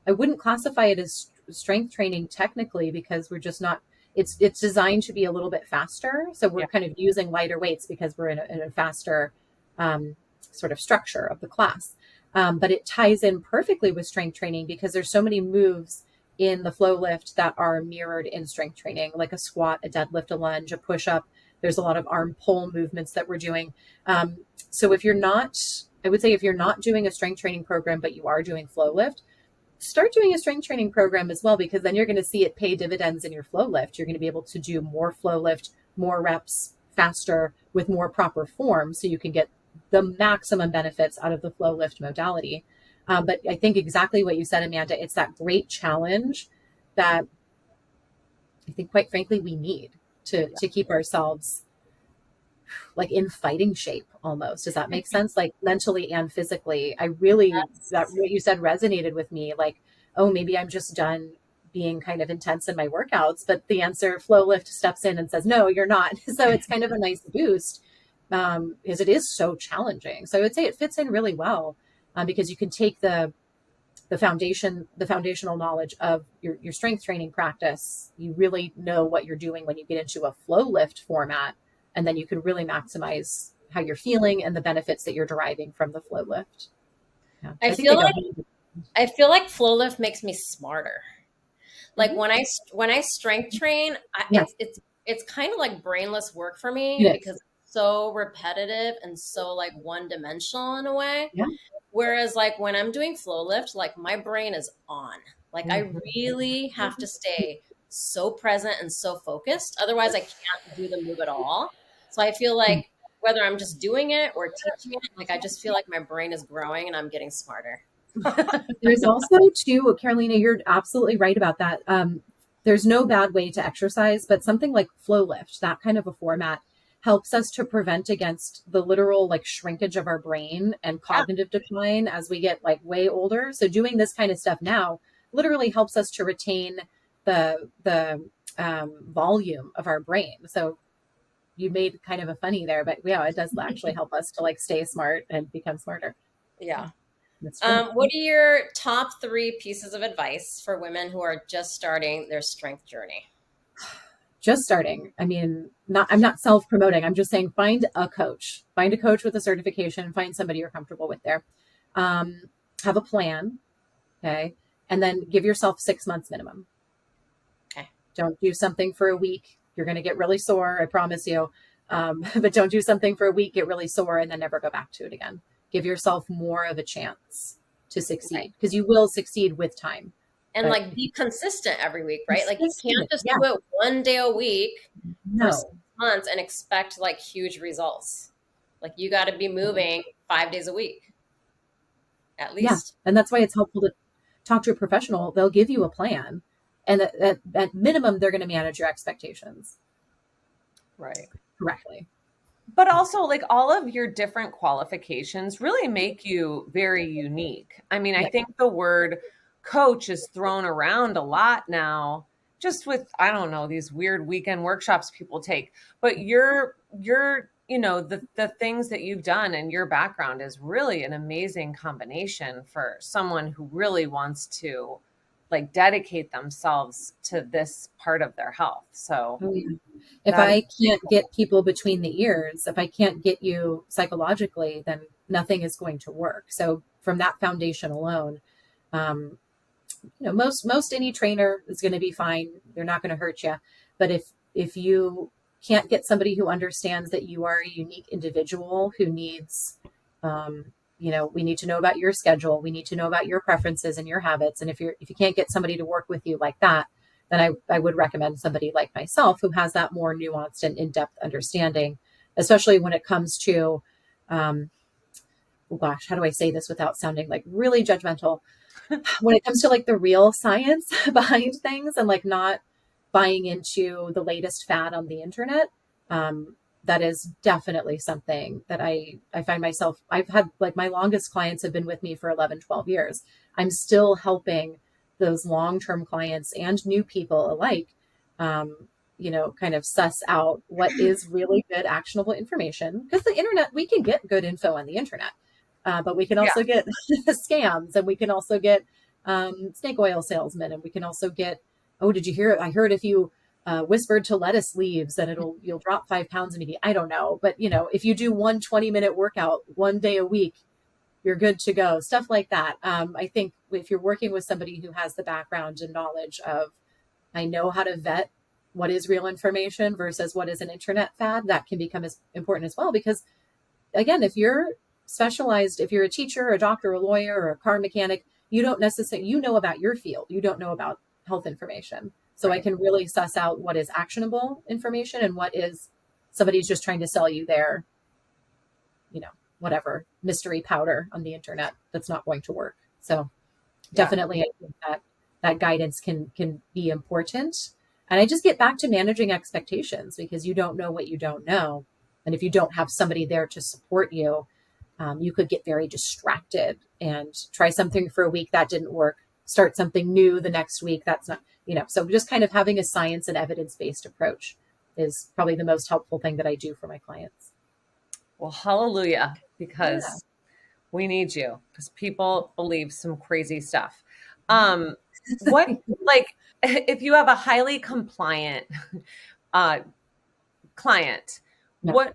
I wouldn't classify it as strength training technically, because we're just not, it's designed to be a little bit faster. So we're kind of using lighter weights because we're in a faster sort of structure of the class. But it ties in perfectly with strength training, because there's so many moves in the FlowLIFT that are mirrored in strength training, like a squat, a deadlift, a lunge, a push-up. There's a lot of arm pull movements that we're doing. So if you're not, I would say if you're not doing a strength training program, but you are doing FlowLIFT, start doing a strength training program as well, because then you're going to see it pay dividends in your FlowLIFT. You're going to be able to do more FlowLIFT, more reps, faster, with more proper form, so you can get the maximum benefits out of the FlowLIFT modality. But I think exactly what you said, Amanda, it's that great challenge that I think, quite frankly, we need to keep ourselves like in fighting shape almost. Does that make sense? Like mentally and physically. I really, that what you said resonated with me. Like, oh, maybe I'm just done being kind of intense in my workouts. But the answer, FlowLIFT steps in and says, no, you're not. So it's kind of a nice boost, because it is so challenging. So I would say it fits in really well, because you can take the foundational knowledge of your strength training practice. You really know what you're doing when you get into a FlowLIFT format, and then you can really maximize how you're feeling and the benefits that you're deriving from the FlowLIFT. Yeah. I feel like FlowLIFT makes me smarter. Like when I strength train, it's kind of like brainless work for me, because it's so repetitive and so like one dimensional in a way. Yeah. Whereas like when I'm doing FlowLIFT, like my brain is on. Like I really have to stay so present and so focused. Otherwise I can't do the move at all. So I feel like whether I'm just doing it or teaching it, like I just feel like my brain is growing and I'm getting smarter. There's also too, Carolina, you're absolutely right about that. There's no bad way to exercise, but something like FlowLIFT, that kind of a format, helps us to prevent against the literal like shrinkage of our brain and cognitive decline as we get like way older. So doing this kind of stuff now literally helps us to retain the volume of our brain. So you made kind of a funny there, but yeah, it does actually help us to like stay smart and become smarter. Yeah. That's true. What are your top 3 pieces of advice for women who are just starting their strength journey? Just starting. I mean, I'm not self-promoting. I'm just saying, find a coach with a certification, find somebody you're comfortable with there. Have a plan. Okay. And then give yourself 6 months minimum. Okay. Don't do something for a week. You're going to get really sore. I promise you. But don't do something for a week, get really sore, and then never go back to it again. Give yourself more of a chance to succeed, because you will succeed with time. And like be consistent every week, right? Like you can't just do it one day a week for 6 months and expect like huge results. Like you got to be moving 5 days a week at least. Yeah. And that's why it's helpful to talk to a professional. They'll give you a plan, and at minimum, they're going to manage your expectations. Right. Correctly. But also, like, all of your different qualifications really make you very unique. I mean, I think the word coach is thrown around a lot now, just with, I don't know, these weird weekend workshops people take. But you're, the things that you've done and your background is really an amazing combination for someone who really wants to like dedicate themselves to this part of their health. So Oh, yeah. If that is I can't get people between the ears, if I can't get you psychologically, then nothing is going to work. So from that foundation alone, um, most any trainer is going to be fine. They're not going to hurt you. But if you can't get somebody who understands that you are a unique individual who needs, we need to know about your schedule. We need to know about your preferences and your habits. And if you can't get somebody to work with you like that, then I would recommend somebody like myself who has that more nuanced and in-depth understanding, especially when it comes to, oh gosh, how do I say this without sounding like really judgmental? When it comes to like the real science behind things and like not buying into the latest fad on the internet, that is definitely something that I find myself, I've had like my longest clients have been with me for 11, 12 years. I'm still helping those long-term clients and new people alike, kind of suss out what is really good, actionable information. Because the internet, we can get good info on the internet, but we can yeah. also get scams, and we can also get snake oil salesmen, and we can also get, oh, did you hear it? I heard if you whispered to lettuce leaves, then you'll drop 5 pounds immediately. I don't know. But, if you do 20-minute workout 1 day a week, you're good to go. Stuff like that. I think if you're working with somebody who has the background and knowledge of, I know how to vet what is real information versus what is an internet fad, that can become as important as well. Because again, if you're specialized, if you're a teacher, a doctor, a lawyer, or a car mechanic, you don't necessarily, you know about your field. You don't know about health information. So Right. I can really suss out what is actionable information and what is somebody's just trying to sell you their, whatever mystery powder on the internet that's not going to work. So definitely, I think that guidance can be important. And I just get back to managing expectations, because you don't know what you don't know. And if you don't have somebody there to support you, you could get very distracted and try something for a week that didn't work, start something new the next week. That's not, so just kind of having a science and evidence-based approach is probably the most helpful thing that I do for my clients. Well, hallelujah, because we need you, because people believe some crazy stuff. What, like, if you have a highly compliant client, Yeah. what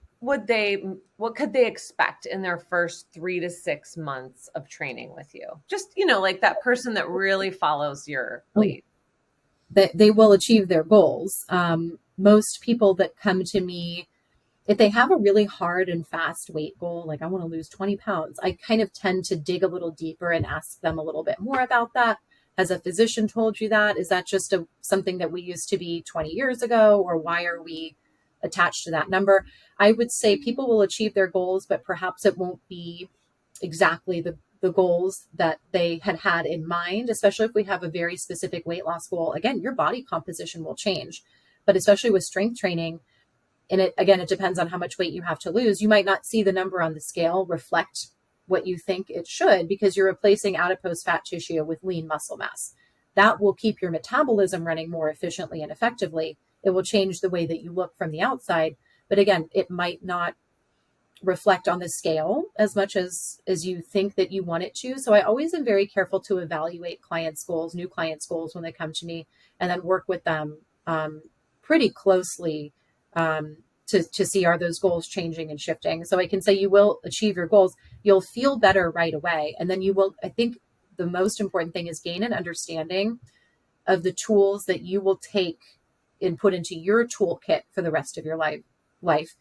could they expect in their first 3 to 6 months of training with you? Just, like that person that really follows your lead. They will achieve their goals. Most people that come to me, if they have a really hard and fast weight goal, like I want to lose 20 pounds, I kind of tend to dig a little deeper and ask them a little bit more about that. Has a physician told you that? Is that just something that we used to be 20 years ago? Or why are we attached to that number? I would say people will achieve their goals, but perhaps it won't be exactly the goals that they had in mind, especially if we have a very specific weight loss goal. Again, your body composition will change, but especially with strength training, and it depends on how much weight you have to lose. You might not see the number on the scale reflect what you think it should, because you're replacing adipose fat tissue with lean muscle mass. That will keep your metabolism running more efficiently and effectively. It will change the way that you look from the outside. But again, it might not reflect on the scale as much as you think that you want it to. So I always am very careful to evaluate clients' goals, new clients' goals when they come to me, and then work with them pretty closely to see, are those goals changing and shifting. So I can say you will achieve your goals. You'll feel better right away. And then you will, I think the most important thing is gain an understanding of the tools that you will take and put into your toolkit for the rest of your life.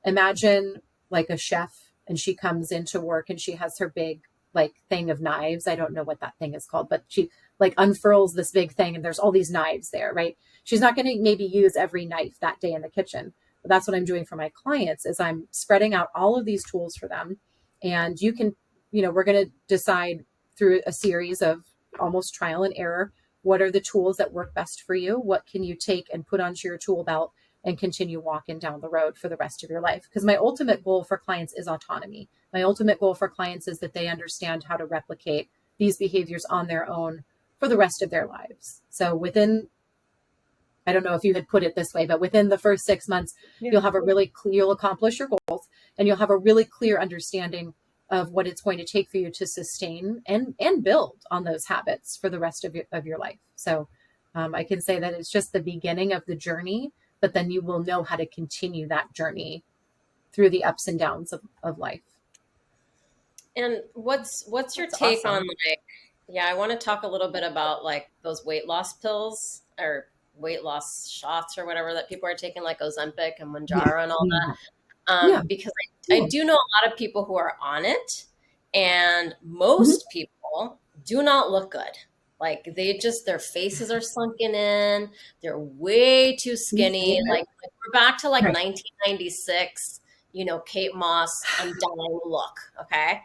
Imagine like a chef, and she comes into work and she has her big like thing of knives. I don't know what that thing is called, but she like unfurls this big thing and there's all these knives there, right? She's not going to maybe use every knife that day in the kitchen. But that's what I'm doing for my clients, is I'm spreading out all of these tools for them. And you can, we're going to decide through a series of almost trial and error, what are the tools that work best for you? What can you take and put onto your tool belt and continue walking down the road for the rest of your life? Because my ultimate goal for clients is autonomy. My ultimate goal for clients is that they understand how to replicate these behaviors on their own for the rest of their lives. So within, I don't know if you had put it this way, but within the first 6 months, you'll have a really clear, you'll accomplish your goals, and you'll have a really clear understanding of what it's going to take for you to sustain and build on those habits for the rest of your life. So I can say that it's just the beginning of the journey, but then you will know how to continue that journey through the ups and downs of life. And what's your That's take on, awesome. like, yeah, I want to talk a little bit about like those weight loss pills or weight loss shots or whatever that people are taking, like Ozempic and Yeah. Mounjaro and all Yeah. that. Yeah. Because I Cool. do know a lot of people who are on it, and Mhm. most people do not look good. Like their faces are sunken in. They're way too skinny. Yeah. Like we're back to like Right. 1996, Kate Moss, I'm dying look. Okay.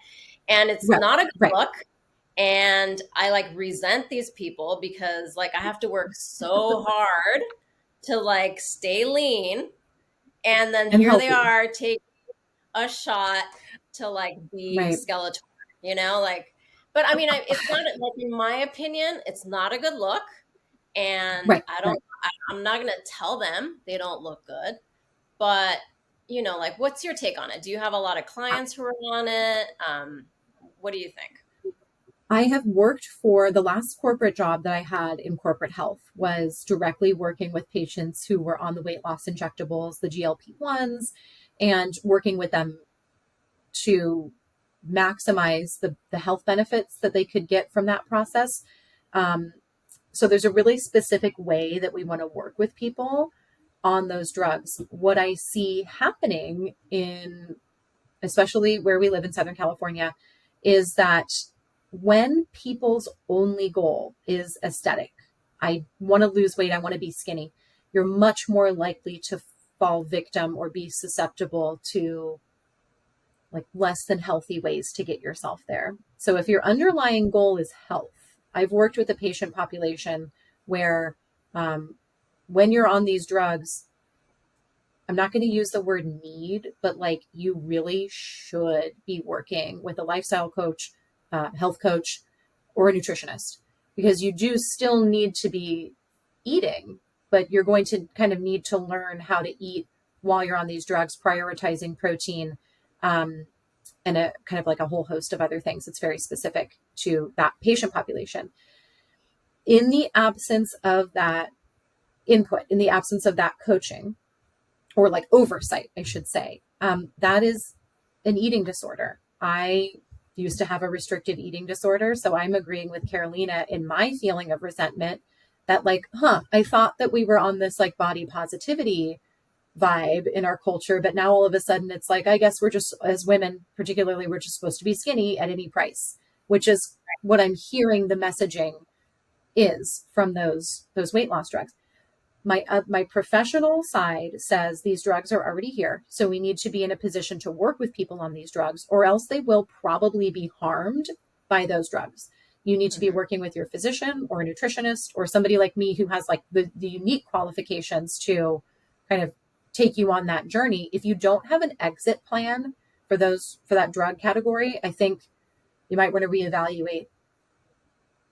And it's Right. not a good Right. look. And I like resent these people because like I have to work so hard to like stay lean. And then And here they healthy. are taking a shot to like be Right. Skeletor, like, but I mean, it's not like, in my opinion, it's not a good look. And Right. Right. I'm not going to tell them they don't look good, but like, what's your take on it? Do you have a lot of clients who are on it? What do you think? I have worked for the last corporate job that I had in corporate health was directly working with patients who were on the weight loss injectables, the GLP-1s, and working with them to maximize the health benefits that they could get from that process. So there's a really specific way that we want to work with people on those drugs. What I see happening in, especially where we live in Southern California, is that when people's only goal is aesthetic, I want to lose weight, I want to be skinny, you're much more likely to fall victim or be susceptible to like less than healthy ways to get yourself there. So if your underlying goal is health, I've worked with a patient population where when you're on these drugs, I'm not going to use the word need, but like you really should be working with a lifestyle coach, health coach, or a nutritionist, because you do still need to be eating, but you're going to kind of need to learn how to eat while you're on these drugs, prioritizing protein, and a kind of like a whole host of other things. It's very specific to that patient population. In the absence of that input, in the absence of that coaching, or like oversight, I should say, that is an eating disorder. I used to have a restrictive eating disorder. So I'm agreeing with Carolina in my feeling of resentment that like, I thought that we were on this like body positivity vibe in our culture, but now all of a sudden it's like, I guess we're just, as women particularly, we're just supposed to be skinny at any price, which is what I'm hearing the messaging is from those weight loss drugs. My professional side says these drugs are already here, so we need to be in a position to work with people on these drugs, or else they will probably be harmed by those drugs. You need to be working with your physician or a nutritionist or somebody like me who has like the unique qualifications to kind of take you on that journey. If you don't have an exit plan for that drug category, I think you might want to reevaluate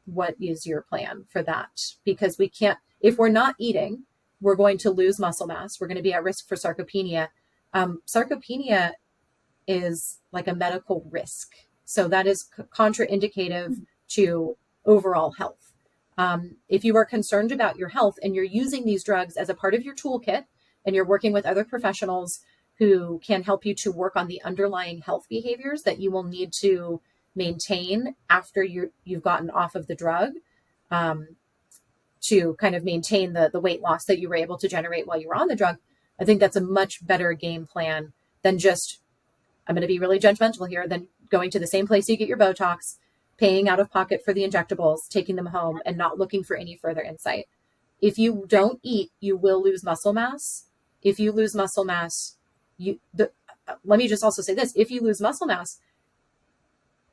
what is your plan for that, because we can't, if we're not eating, we're going to lose muscle mass. We're going to be at risk for sarcopenia. Sarcopenia is like a medical risk. So that is contraindicative to overall health. If you are concerned about your health and you're using these drugs as a part of your toolkit and you're working with other professionals who can help you to work on the underlying health behaviors that you will need to maintain after you've gotten off of the drug, to kind of maintain the weight loss that you were able to generate while you were on the drug, I think that's a much better game plan than just, I'm going to be really judgmental here, than going to the same place you get your Botox, paying out of pocket for the injectables, taking them home, and not looking for any further insight. If you don't eat, you will lose muscle mass. If you lose muscle mass, let me just also say this. If you lose muscle mass,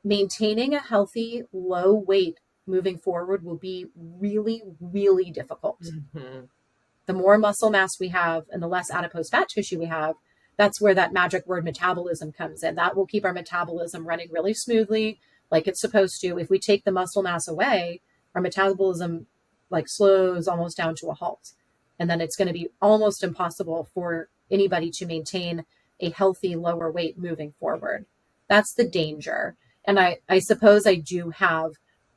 maintaining a healthy, low weight moving forward will be really, really difficult. Mm-hmm. The more muscle mass we have and the less adipose fat tissue we have, that's where that magic word metabolism comes in. That will keep our metabolism running really smoothly, like it's supposed to. If we take the muscle mass away, our metabolism like slows almost down to a halt. And then it's going to be almost impossible for anybody to maintain a healthy lower weight moving forward. That's the danger. And I suppose I do have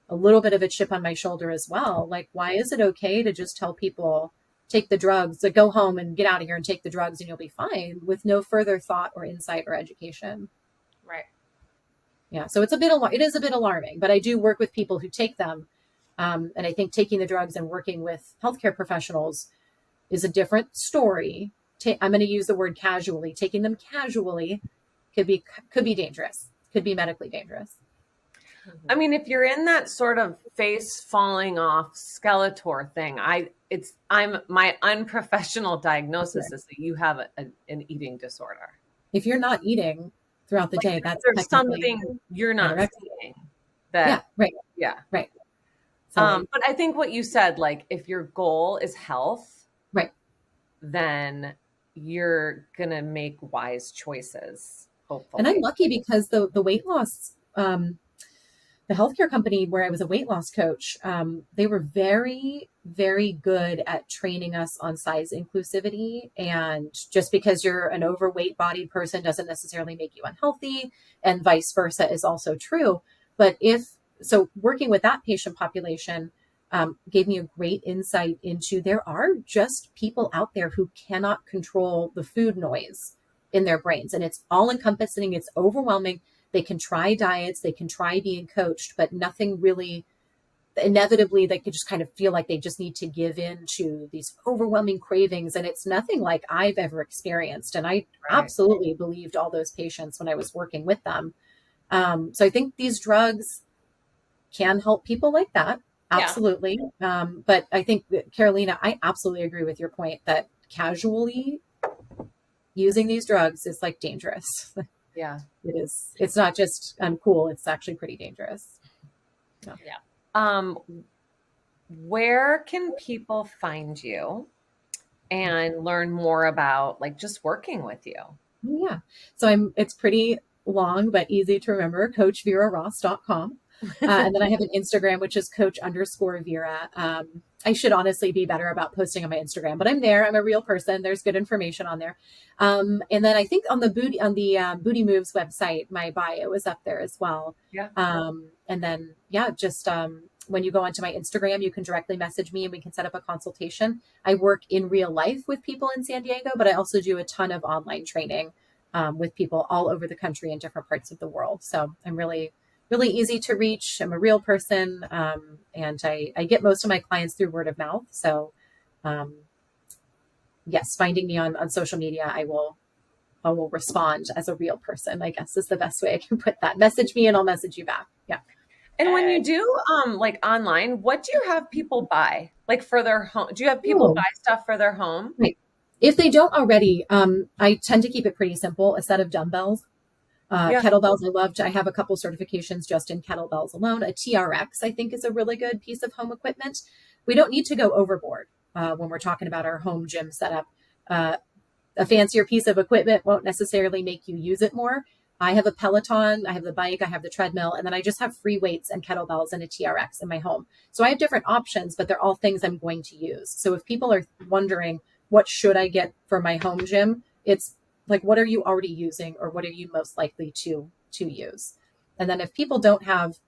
a little bit of a chip on my shoulder as well. Like, why is it okay to just tell people, take the drugs, like, go home and get out of here and take the drugs and you'll be fine, with no further thought or insight or education? Right. Yeah. So it is a bit alarming, but I do work with people who take them. And I think taking the drugs and working with healthcare professionals is a different story. I'm going to use the word casually. Taking them casually could be dangerous, could be medically dangerous. I mean, if you're in that sort of face falling off Skeletor thing, my unprofessional diagnosis is that you have an eating disorder. If you're not eating throughout the day, that's there's something you're not seeing. That right. So, but I think what you said, like, if your goal is health, right, then you're gonna make wise choices, hopefully. And I'm lucky because the weight loss, the healthcare company where I was a weight loss coach, they were very, very good at training us on size inclusivity. And just because you're an overweight bodied person doesn't necessarily make you unhealthy, and vice versa is also true. But working with that patient population gave me a great insight into, there are just people out there who cannot control the food noise in their brains. And it's all encompassing, it's overwhelming. They can try diets, they can try being coached, but nothing really, inevitably, they could just kind of feel like they just need to give in to these overwhelming cravings. And it's nothing like I've ever experienced. And I absolutely believed all those patients when I was working with them. So I think these drugs can help people like that. Absolutely. Yeah. But I think that, Carolina, I absolutely agree with your point that casually using these drugs is like dangerous. Yeah, it is. It's not just uncool. It's actually pretty dangerous. Yeah. Where can people find you and learn more about, like, just working with you? Yeah. So it's pretty long, but easy to remember, coachveraross.com. And then I have an Instagram, which is coach_Vera. I should honestly be better about posting on my Instagram, but I'm there. I'm a real person. There's good information on there. And then I think on the Buddhi Moves website, my bio is up there as well. Yeah. And then, just when you go onto my Instagram, you can directly message me and we can set up a consultation. I work in real life with people in San Diego, but I also do a ton of online training with people all over the country in different parts of the world. So I'm really easy to reach. I'm a real person. And I get most of my clients through word of mouth. So yes, finding me on social media, I will respond as a real person, I guess is the best way I can put that. Message me and I'll message you back. Yeah. And when you do like online, what do you have people buy, like, for their home? Do you have people buy stuff for their home? Right. If they don't already, I tend to keep it pretty simple. A set of dumbbells, kettlebells. I have a couple certifications just in kettlebells alone. A TRX, I think, is a really good piece of home equipment. We don't need to go overboard when we're talking about our home gym setup. A fancier piece of equipment won't necessarily make you use it more. I have a Peloton, I have the bike, I have the treadmill, and then I just have free weights and kettlebells and a TRX in my home. So I have different options, but they're all things I'm going to use. So if people are wondering, what should I get for my home gym? It's like, what are you already using, or what are you most likely to use? And then if people don't have,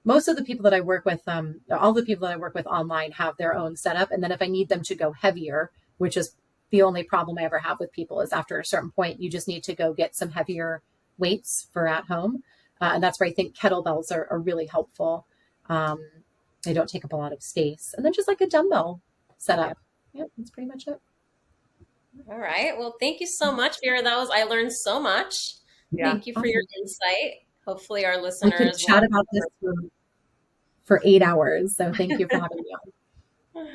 most of the people that I work with, all the people that I work with online have their own setup. And then if I need them to go heavier, which is the only problem I ever have with people, is after a certain point, you just need to go get some heavier weights for at home. And that's where I think kettlebells are really helpful. They don't take up a lot of space. And then just like a dumbbell setup. Yeah, that's pretty much it. All right. Well, thank you so much, Vera. I learned so much. Yeah. Thank you for your insight. Hopefully our listeners I could chat about this for 8 hours. So thank you for having me on.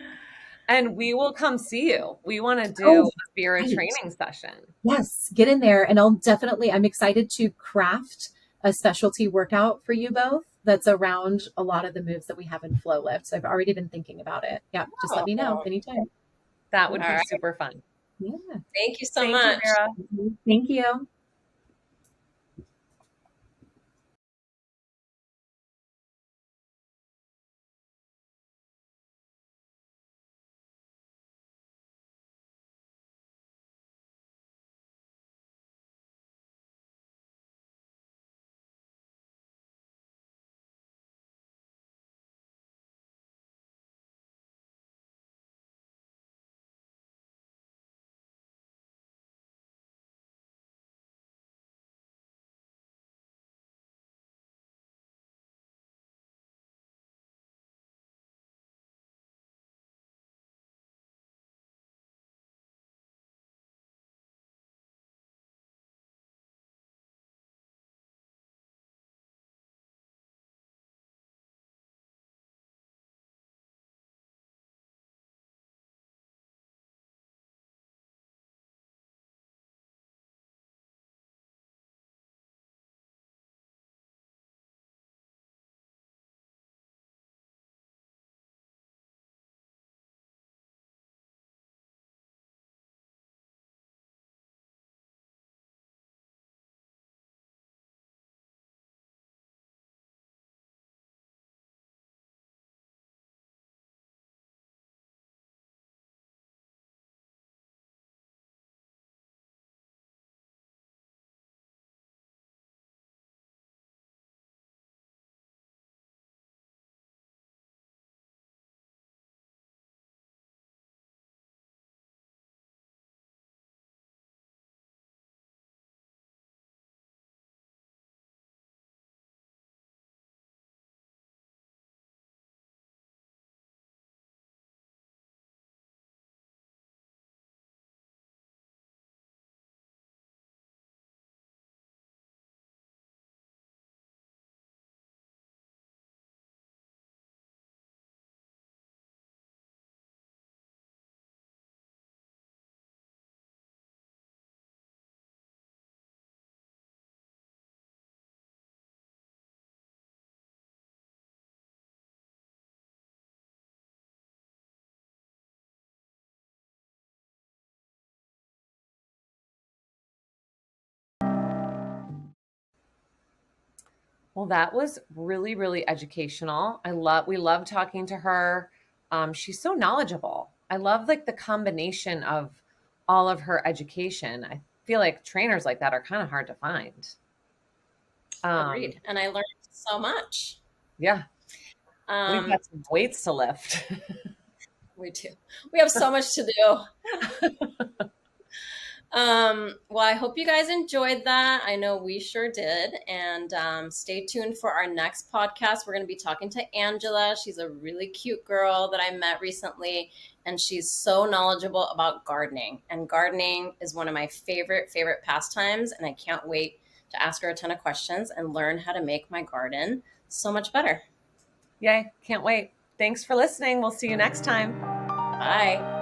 And we will come see you. We want to do a Vera training session. Yes, get in there. And I'm excited to craft a specialty workout for you both that's around a lot of the moves that we have in FlowLIFT. So I've already been thinking about it. Yeah, just let me know anytime. That would be super fun. Yeah. Thank you so much. Vera. Thank you. Well, that was really, really educational. We love talking to her. She's so knowledgeable. I love like the combination of all of her education. I feel like trainers like that are kind of hard to find. Um, Agreed. And I learned so much. yeah, we've Um, got some weights to lift. we do. We have so much to do. Well, I hope you guys enjoyed that. I know we sure did. And stay tuned for our next podcast. We're going to be talking to Angela. She's a really cute girl that I met recently, and she's so knowledgeable about gardening. And gardening is one of my favorite pastimes. And I can't wait to ask her a ton of questions and learn how to make my garden so much better. Yay, can't wait. Thanks for listening. We'll see you next time. Bye.